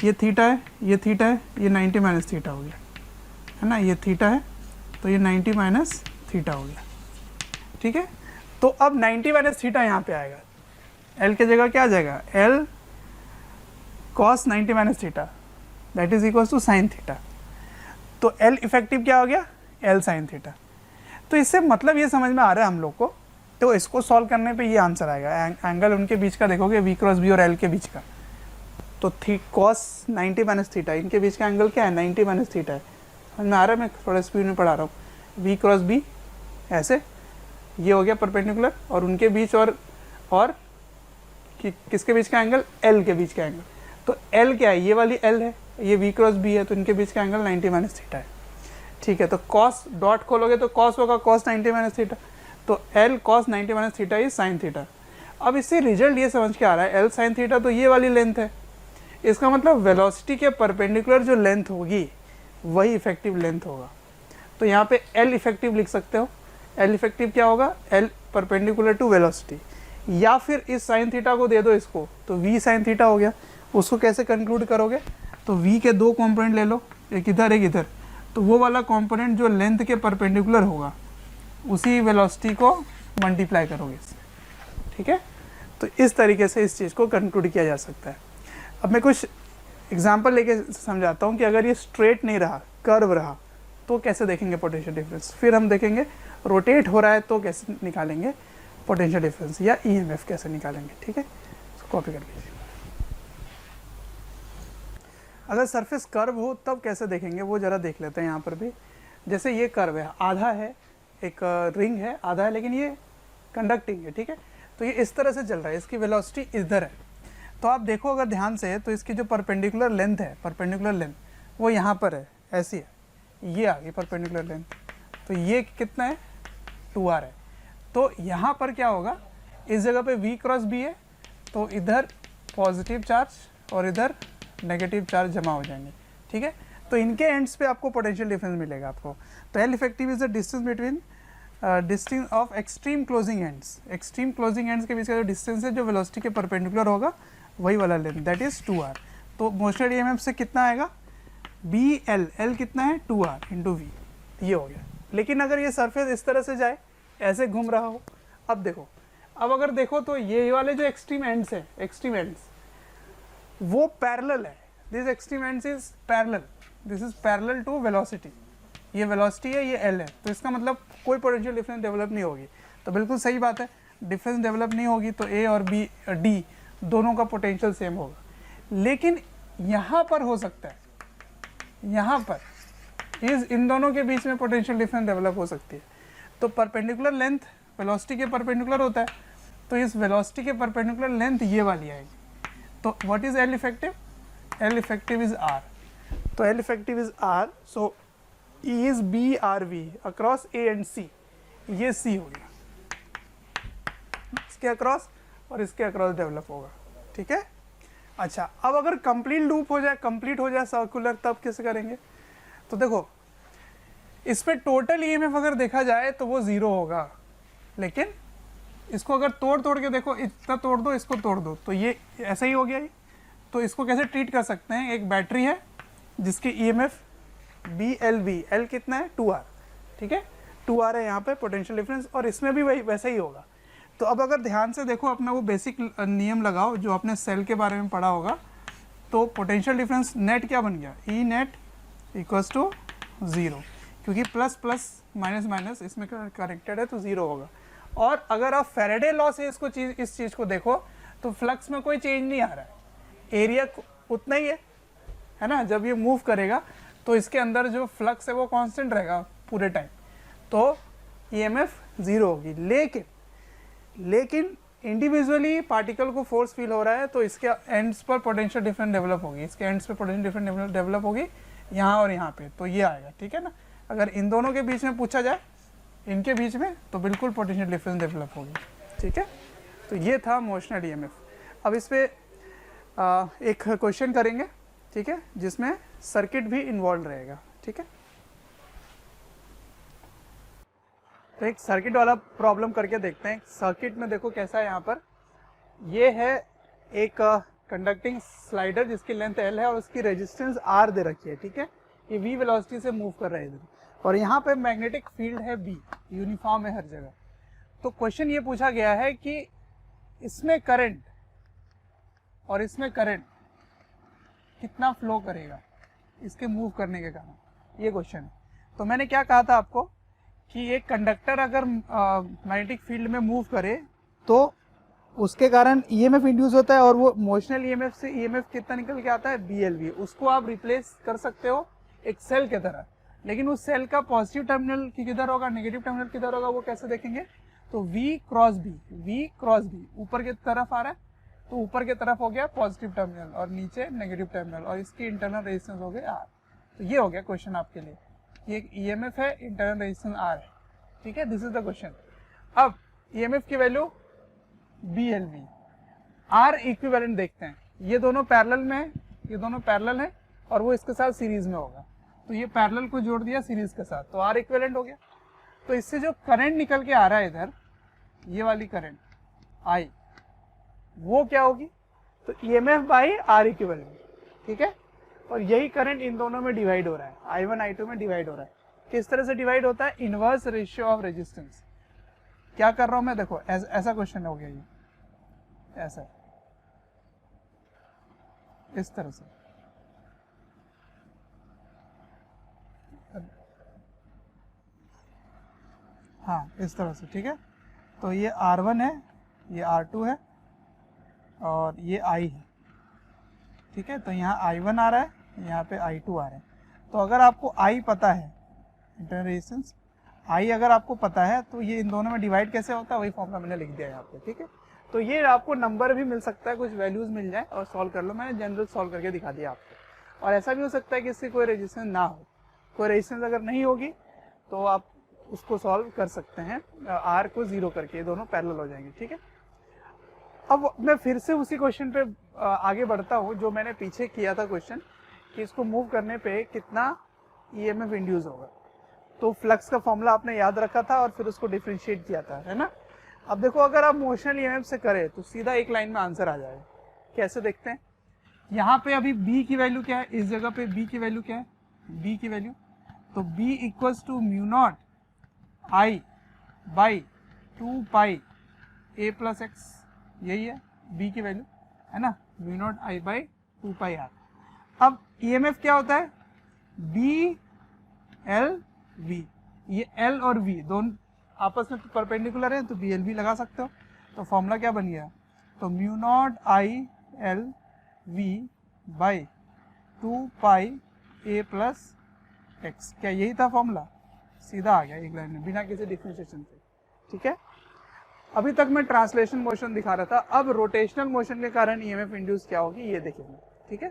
ये थीटा है, ये थीटा है, ये 90 माइनस थीटा हो गया, है ना, ये थीटा है तो ये 90 माइनस थीटा हो गया, ठीक है। तो अब 90 माइनस थीटा यहाँ पे आएगा, L की जगह क्या आ जाएगा? L cos 90 minus theta that is equal to sine theta. तो L इफेक्टिव क्या हो गया? L sine theta. तो इससे मतलब ये समझ में आ रहा है हम लोग को। तो इसको सॉल्व करने पे ये आंसर आएगा। एंगल उनके बीच का देखोगे V क्रॉस B और L के बीच का, तो कॉस 90 माइनस थीटा, इनके बीच का एंगल क्या है? 90 माइनस थीटा है। समझ में आ रहा है? मैं थोड़ा स्पीड में पढ़ा रहा हूँ। V क्रॉस B ऐसे, ये हो गया परपेंडिकुलर, और उनके बीच और किसके बीच का एंगल? L के बीच का एंगल। तो L क्या है? ये वाली L है, ये V क्रॉस B है, तो इनके बीच का एंगल 90 माइनस थीटा है, ठीक है। तो कॉस डॉट खोलोगे तो कॉस होगा कॉस 90 माइनस थीटा, तो L cos 90 minus theta is sine theta. अब इससे रिजल्ट ये समझ के आ रहा है L साइन थीटा तो ये वाली लेंथ है, इसका मतलब वेलोसिटी के परपेंडिकुलर जो लेंथ होगी वही इफेक्टिव लेंथ होगा। तो यहाँ पे L इफेक्टिव लिख सकते हो। L इफेक्टिव क्या होगा? L परपेंडिकुलर टू वेलोसिटी, या फिर इस साइन थीटा को दे दो इसको, तो V साइन थीटा हो गया। उसको कैसे कंक्लूड करोगे? तो V के दो कंपोनेंट ले लो, एक इधर एक इधर, तो वो वाला कंपोनेंट जो लेंथ के परपेंडिकुलर होगा उसी वेलोसिटी को मल्टीप्लाई करोगे इससे, ठीक है। तो इस तरीके से इस चीज़ को कंक्लूड किया जा सकता है। अब मैं कुछ एग्जांपल लेके समझाता हूँ कि अगर ये स्ट्रेट नहीं रहा, कर्व रहा, तो कैसे देखेंगे पोटेंशियल डिफरेंस। फिर हम देखेंगे रोटेट हो रहा है तो कैसे निकालेंगे पोटेंशियल डिफरेंस, या EMF कैसे निकालेंगे, ठीक है। इसको कॉपी कर लीजिए। अगर सरफेस कर्व हो तब कैसे देखेंगे वो ज़रा देख लेते हैं यहाँ पर भी। जैसे ये कर्व है, आधा है, एक रिंग है, आधा है, लेकिन ये कंडक्टिंग है, ठीक है। तो ये इस तरह से चल रहा है, इसकी वेलोसिटी इधर है। तो आप देखो अगर ध्यान से, तो इसकी जो परपेंडिकुलर लेंथ है, परपेंडिकुलर लेंथ वो यहाँ पर है, ऐसी है, ये आ गई परपेंडिकुलर लेंथ। तो ये कितना है? 2r है। तो यहाँ पर क्या होगा? इस जगह पे V क्रॉस B है, तो इधर पॉजिटिव चार्ज और इधर नेगेटिव चार्ज जमा हो जाएंगे, ठीक है। तो इनके एंड्स पे आपको पोटेंशियल डिफरेंस मिलेगा आपको। तो L effective is the distance between distance of extreme closing ends. Extreme closing ends के बीच का जो डिस्टेंस है जो वेलोसिटी के परपेंडिकुलर होगा वही वाला लेंथ, दैट इज 2r। तो मोशनल EMF से कितना आएगा? BL, L कितना है? 2r इंटू V, ये हो गया। लेकिन अगर ये सरफेस इस तरह से जाए, ऐसे घूम रहा हो, अब देखो, अब अगर देखो तो ये वाले जो एक्सट्रीम एंड्स है, एक्सट्रीम एंड्स वो पैरेलल है, this extreme ends is parallel, this is parallel to velocity, ये वेलोसिटी है, ये L है। तो इसका मतलब कोई पोटेंशियल डिफरेंस डेवलप नहीं होगी। तो बिल्कुल सही बात है, डिफरेंस डेवलप नहीं होगी तो A और B D दोनों का पोटेंशियल सेम होगा। लेकिन यहाँ पर हो सकता है, यहाँ पर इन दोनों के बीच में पोटेंशियल डिफरेंस डेवलप हो सकती है। तो परपेंडिकुलर लेंथ वेलोसिटी के परपेंडिकुलर होता है, तो इस वेलोसिटी के परपेंडिकुलर लेंथ ये वाली आएगी। तो what is L effective? L effective is R। तो L effective is R, so E is BRV across A and C, ये C हो गया, इसके अक्रॉस और इसके अक्रॉस डेवलप होगा, ठीक है। अच्छा, अब अगर कंप्लीट लूप हो जाए, कंप्लीट हो जाए सर्कुलर, तब कैसे करेंगे? तो देखो इस पे टोटल EMF अगर देखा जाए तो वो 0 होगा, लेकिन इसको अगर तोड़ के देखो, इतना तोड़ दो, इसको तोड़ दो, तो ये ऐसा ही हो गया। तो इसको कैसे ट्रीट कर सकते हैं? एक बैटरी है जिसकी EMF BLB, L कितना है? 2R, ठीक है, 2R है यहाँ पे पोटेंशियल डिफरेंस, और इसमें भी वही वैसा ही होगा। तो अब अगर ध्यान से देखो, अपना वो बेसिक नियम लगाओ जो आपने सेल के बारे में पढ़ा होगा, तो पोटेंशियल डिफरेंस नेट क्या बन गया? E नेट इक्वल्स टू 0, क्योंकि प्लस प्लस माइनस माइनस इसमें कनेक्टेड है तो 0 होगा। और अगर आप फैराडे लॉ से इस चीज़ को देखो तो फ्लक्स में कोई चेंज नहीं आ रहा है, एरिया उतना ही है ना। जब ये मूव करेगा तो इसके अंदर जो फ्लक्स है वो कांस्टेंट रहेगा पूरे टाइम, तो EMF 0 होगी। लेकिन इंडिविजुअली पार्टिकल को फोर्स फील हो रहा है, तो इसके एंड्स पर पोटेंशियल डिफरेंस डेवलप होगी, इसके एंड्स पर पोटेंशियल डिफरेंस डेवलप होगी यहाँ और यहाँ पे, तो ये आएगा, ठीक है ना। अगर इन दोनों के बीच में पूछा जाए इनके बीच में, तो बिल्कुल पोटेंशियल डिफरेंस डेवलप होगी। ठीक है, तो ये था मोशनल ईएमएफ। अब इस पे एक क्वेश्चन करेंगे, ठीक है, जिसमें सर्किट भी इन्वॉल्व रहेगा। ठीक है, तो एक सर्किट वाला प्रॉब्लम करके देखते हैं। सर्किट में देखो कैसा है, यहाँ पर ये है एक कंडक्टिंग स्लाइडर जिसकी लेंथ L है और उसकी रेजिस्टेंस R दे रखी है। ठीक है, ये V वेलोसिटी से मूव कर रहा है इधर, और यहाँ पे मैग्नेटिक फील्ड है B, यूनिफॉर्म है हर जगह। तो क्वेश्चन ये पूछा गया है कि इसमें करंट और इसमें करंट कितना फ्लो करेगा इसके मूव करने के कारण, ये क्वेश्चन है। तो मैंने क्या कहा था आपको कि एक कंडक्टर अगर मैग्नेटिक फील्ड में मूव करे तो उसके कारण ईएमएफ इंड्यूस होता है, और वो मोशनल ईएमएफ से ईएमएफ कितना निकल के आता है, BLV। उसको आप रिप्लेस कर सकते हो एक सेल के तरह, लेकिन उस सेल का पॉजिटिव टर्मिनल किधर होगा, नेगेटिव टर्मिनल किधर होगा, वो कैसे देखेंगे। तो V क्रॉस B ऊपर की तरफ आ रहा है, तो ऊपर की तरफ हो गया पॉजिटिव टर्मिनल और नीचे नेगेटिव टर्मिनल, और इसकी इंटरनल रेजिस्टेंस हो गया R। तो ये हो गया क्वेश्चन आपके लिए, ये एक ईएमएफ है, इंटरनल रेजिस्टेंस R है। ठीक है, दिस इज द क्वेश्चन। अब ईएमएफ की वैल्यू BLV, R इक्विवेलेंट देखते हैं। ये दोनों पैरेलल में है, ये दोनों पैरेलल है, और वो इसके साथ सीरीज में होगा। तो ये पैरेलल को जोड़ दिया सीरीज के साथ, तो R इक्विवेलेंट हो गया। तो इससे जो करंट निकल के आ रहा है इधर, ये वाली करंट I, वो क्या होगी, तो EMF बाई R इक्विवेलेंट। ठीक है, और यही करंट इन दोनों में डिवाइड हो रहा है, I1 I2 में डिवाइड हो रहा है। किस तरह से डिवाइड होता है, इनवर्स रेशियो ऑफ रेजिस्टेंस। क्या कर रहा हूं मैं, देखो ऐसा क्वेश्चन हो गया, ये ऐसा इस तरह से, हाँ इस तरह से। ठीक है, तो ये R1 है, ये R2 है, और ये I है। ठीक है, तो यहाँ I1 आ रहा है, यहाँ पे I2 आ रहा है। तो अगर आपको I पता है, इंटरनल रेजिस्टेंस I अगर आपको पता है, तो ये इन दोनों में डिवाइड कैसे होता है, वही फॉर्मूला मैंने लिख दिया है यहाँ पे। ठीक है, तो ये आपको नंबर भी मिल सकता है, कुछ वैल्यूज मिल जाए और सॉल्व कर लो। मैंने जनरल सॉल्व करके दिखा दिया आपको। और ऐसा भी हो सकता है कि इससे कोई रेजिस्टेंस ना हो, कोई रेजिस्टेंस अगर नहीं होगी तो आप उसको सॉल्व कर सकते हैं, R को 0 करके, ये दोनों पैरेलल हो जाएंगे। ठीक है, अब मैं फिर से उसी क्वेश्चन पे आगे बढ़ता हूँ जो मैंने पीछे किया था क्वेश्चन, कि इसको मूव करने पे कितना EMF इंड्यूस होगा। तो फ्लक्स का फॉर्मूला आपने याद रखा था और फिर उसको डिफरेंशिएट किया था, है ना। अब देखो, अगर आप मोशनल EMF से करें तो सीधा एक लाइन में आंसर आ जाएगा। कैसे देखते हैं, यहाँ पे अभी B की वैल्यू क्या है, इस जगह पे B की वैल्यू क्या है, B की वैल्यू, तो B equals to mu naught I by 2 pi A plus X, यही है B की वैल्यू, है ना, mu naught I by 2 pi R। अब EMF क्या होता है, BLV, ये L और V दोनों आपस में परपेंडिकुलर है, तो BLV लगा सकते हो। तो फॉर्मूला क्या बन गया, तो mu not ILV by 2 pi A plus x. क्या यही था फॉर्मूला, सीधा आ गया एक लाइन में बिना किसी डिफरेंशिएशन से। ठीक है, अभी तक मैं ट्रांसलेशन मोशन दिखा रहा था, अब रोटेशनल मोशन के कारण EMF इंड्यूस क्या होगी ये देखेंगे। ठीक है,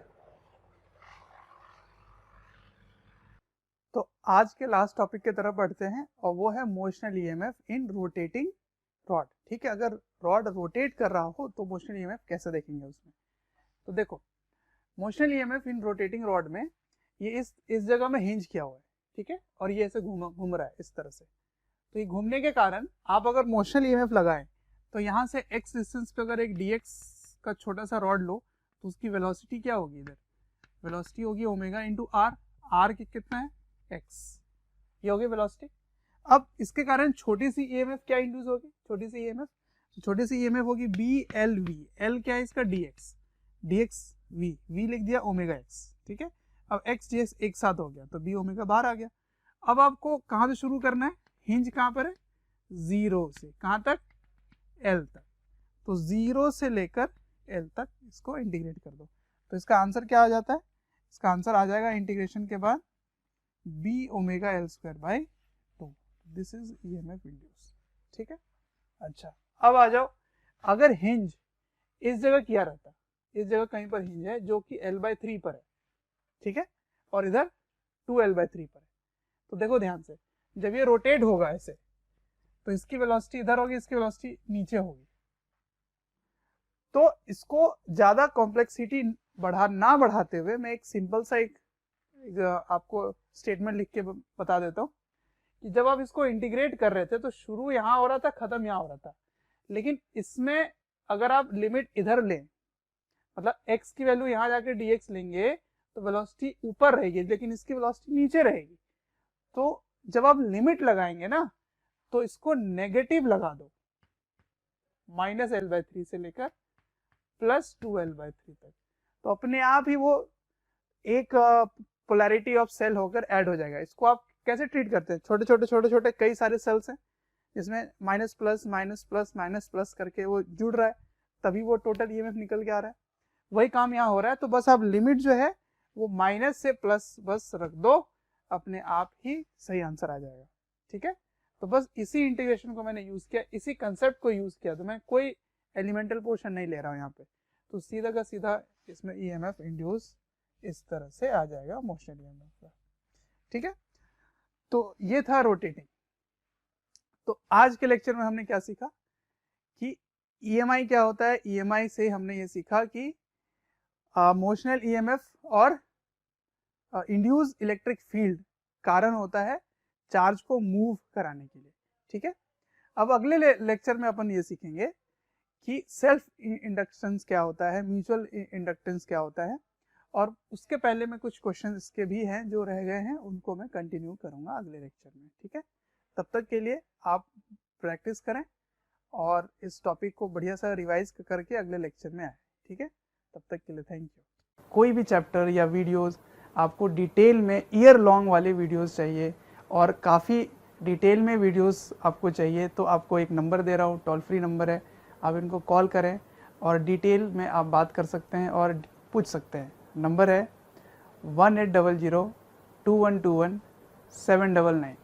तो आज के लास्ट टॉपिक की तरफ बढ़ते हैं, और वो है motional EMF in rotating rod. ठीक है, अगर रॉड रोटेट कर रहा हो तो मोशनल EMF कैसे देखेंगे उसमें। तो देखो, motional EMF in rotating rod में ये इस जगह में हिंज किया हुआ है। ठीक है, और ये ऐसे घूम रहा है इस तरह से। तो ये घूमने के कारण आप अगर मोशनल EMF लगाएं तो यहाँ से x डिस्टेंस पे अगर एक dx का छोटा सा रॉड लो तो उसकी वेलोसिटी क्या होगी, इधर वेलोसिटी होगी ओमेगा इंटू आर। आर कितना है, x, ये होगी वेलोसिटी। अब इसके कारण छोटी सी EMF क्या इंड्यूस होगी, छोटी सी EMF, तो छोटी सी EMF होगी BLV। L क्या है इसका, dx v लिख दिया ओमेगा x। ठीक है, अब x dx एक साथ हो गया तो b ओमेगा बाहर आ गया। अब आपको कहाँ से शुरू करना है, हिंज कहाँ पर है, 0 से कहाँ तक, L तक। तो 0 से लेकर L तक इसको इंटीग्रेट कर दो, तो इसका आंसर क्या आ जाता है, इसका आंसर आ जाएगा इंटीग्रेशन के बाद b omega L square by 2। This is EMF induce. ठीक है, अच्छा अब आ जाओ, अगर हिंज इस जगह किया रहता, इस जगह कहीं पर हिंज है जो कि L/3 पर है, ठीक है, और इधर 2L/3 पर है, तो देखो ध्यान से, जब ये रोटेट होगा ऐसे, तो इसकी वेलोसिटी इधर होगी, इसकी वेलोसिटी नीचे होगी। तो इसको ज़्यादा कॉम्प्लेक्सिटी ना बढ़ाते हुए मैं एक सिंपल सा एक आपको स्टेटमेंट लिख के बता देता हूँ कि जब आप इसको इंटीग्रेट कर रहे थे तो शुरू यहाँ हो रहा था, खत्म यहाँ हो रहा था, लेकिन इसमें अगर आप लिमिट इधर लें, मतलब x की वैल्यू यहाँ जाके dx लेंगे तो वेलोसिटी ऊपर रहेगी, लेकिन इसकी वेलोसिटी नीचे रहेगी। तो जब आप लिमिट लगाएंगे ना तो इसको नेगेटिव लगा दो, -L/3 से लेकर +2L/3 तक, तो अपने आप ही वो एक पोलैरिटी ऑफ सेल होकर ऐड हो जाएगा। इसको आप कैसे ट्रीट करते हैं, छोटे छोटे कई सारे सेल्स हैं जिसमें माइनस प्लस करके वो जुड़ रहा है, तभी वो टोटल ईएमएफ निकल के आ रहा है। वही काम यहाँ हो रहा है। तो बस आप लिमिट जो है वो माइनस से प्लस बस रख दो, अपने आप ही सही आंसर आ जाएगा। ठीक है, तो बस इसी इंटीग्रेशन को मैंने यूज किया, इसी कंसेप्ट को यूज किया, तो मैं कोई एलिमेंटल पोर्शन नहीं ले रहा हूँ यहाँ पे। तो सीधा का सीधा इसमें ईएमएफ इंड्यूस इस तरह से आ जाएगा मोशनल ईएमएफ का। ठीक है, तो ये था रोटेटिंग। तो आज के लेक्चर में हमने क्या सीखा कि ईएमआई क्या होता है। ईएमआई से हमने ये सीखा कि मोशनल ईएमएफ और इंड्यूस इलेक्ट्रिक फील्ड कारण होता है चार्ज को मूव कराने के लिए। ठीक है, अब अगले लेक्चर में अपन ये सीखेंगे कि सेल्फ इंडक्टेंस क्या होता है, म्यूचुअल इंडक्टेंस क्या होता है, और उसके पहले में कुछ क्वेश्चन इसके भी हैं जो रह गए हैं, उनको मैं कंटिन्यू करूंगा अगले लेक्चर में। ठीक है, तब तक के लिए आप प्रैक्टिस करें और इस टॉपिक को बढ़िया सा रिवाइज करके अगले लेक्चर में आए। ठीक है, तब तक के लिए थैंक यू। कोई भी चैप्टर या वीडियोस आपको डिटेल में ईयर लॉन्ग वाले वीडियोस चाहिए और काफ़ी डिटेल में वीडियोस आपको चाहिए, तो आपको एक नंबर दे रहा हूँ, टोल फ्री नंबर है, आप इनको कॉल करें और डिटेल में आप बात कर सकते हैं और पूछ सकते हैं। नंबर है 1800 2121 799।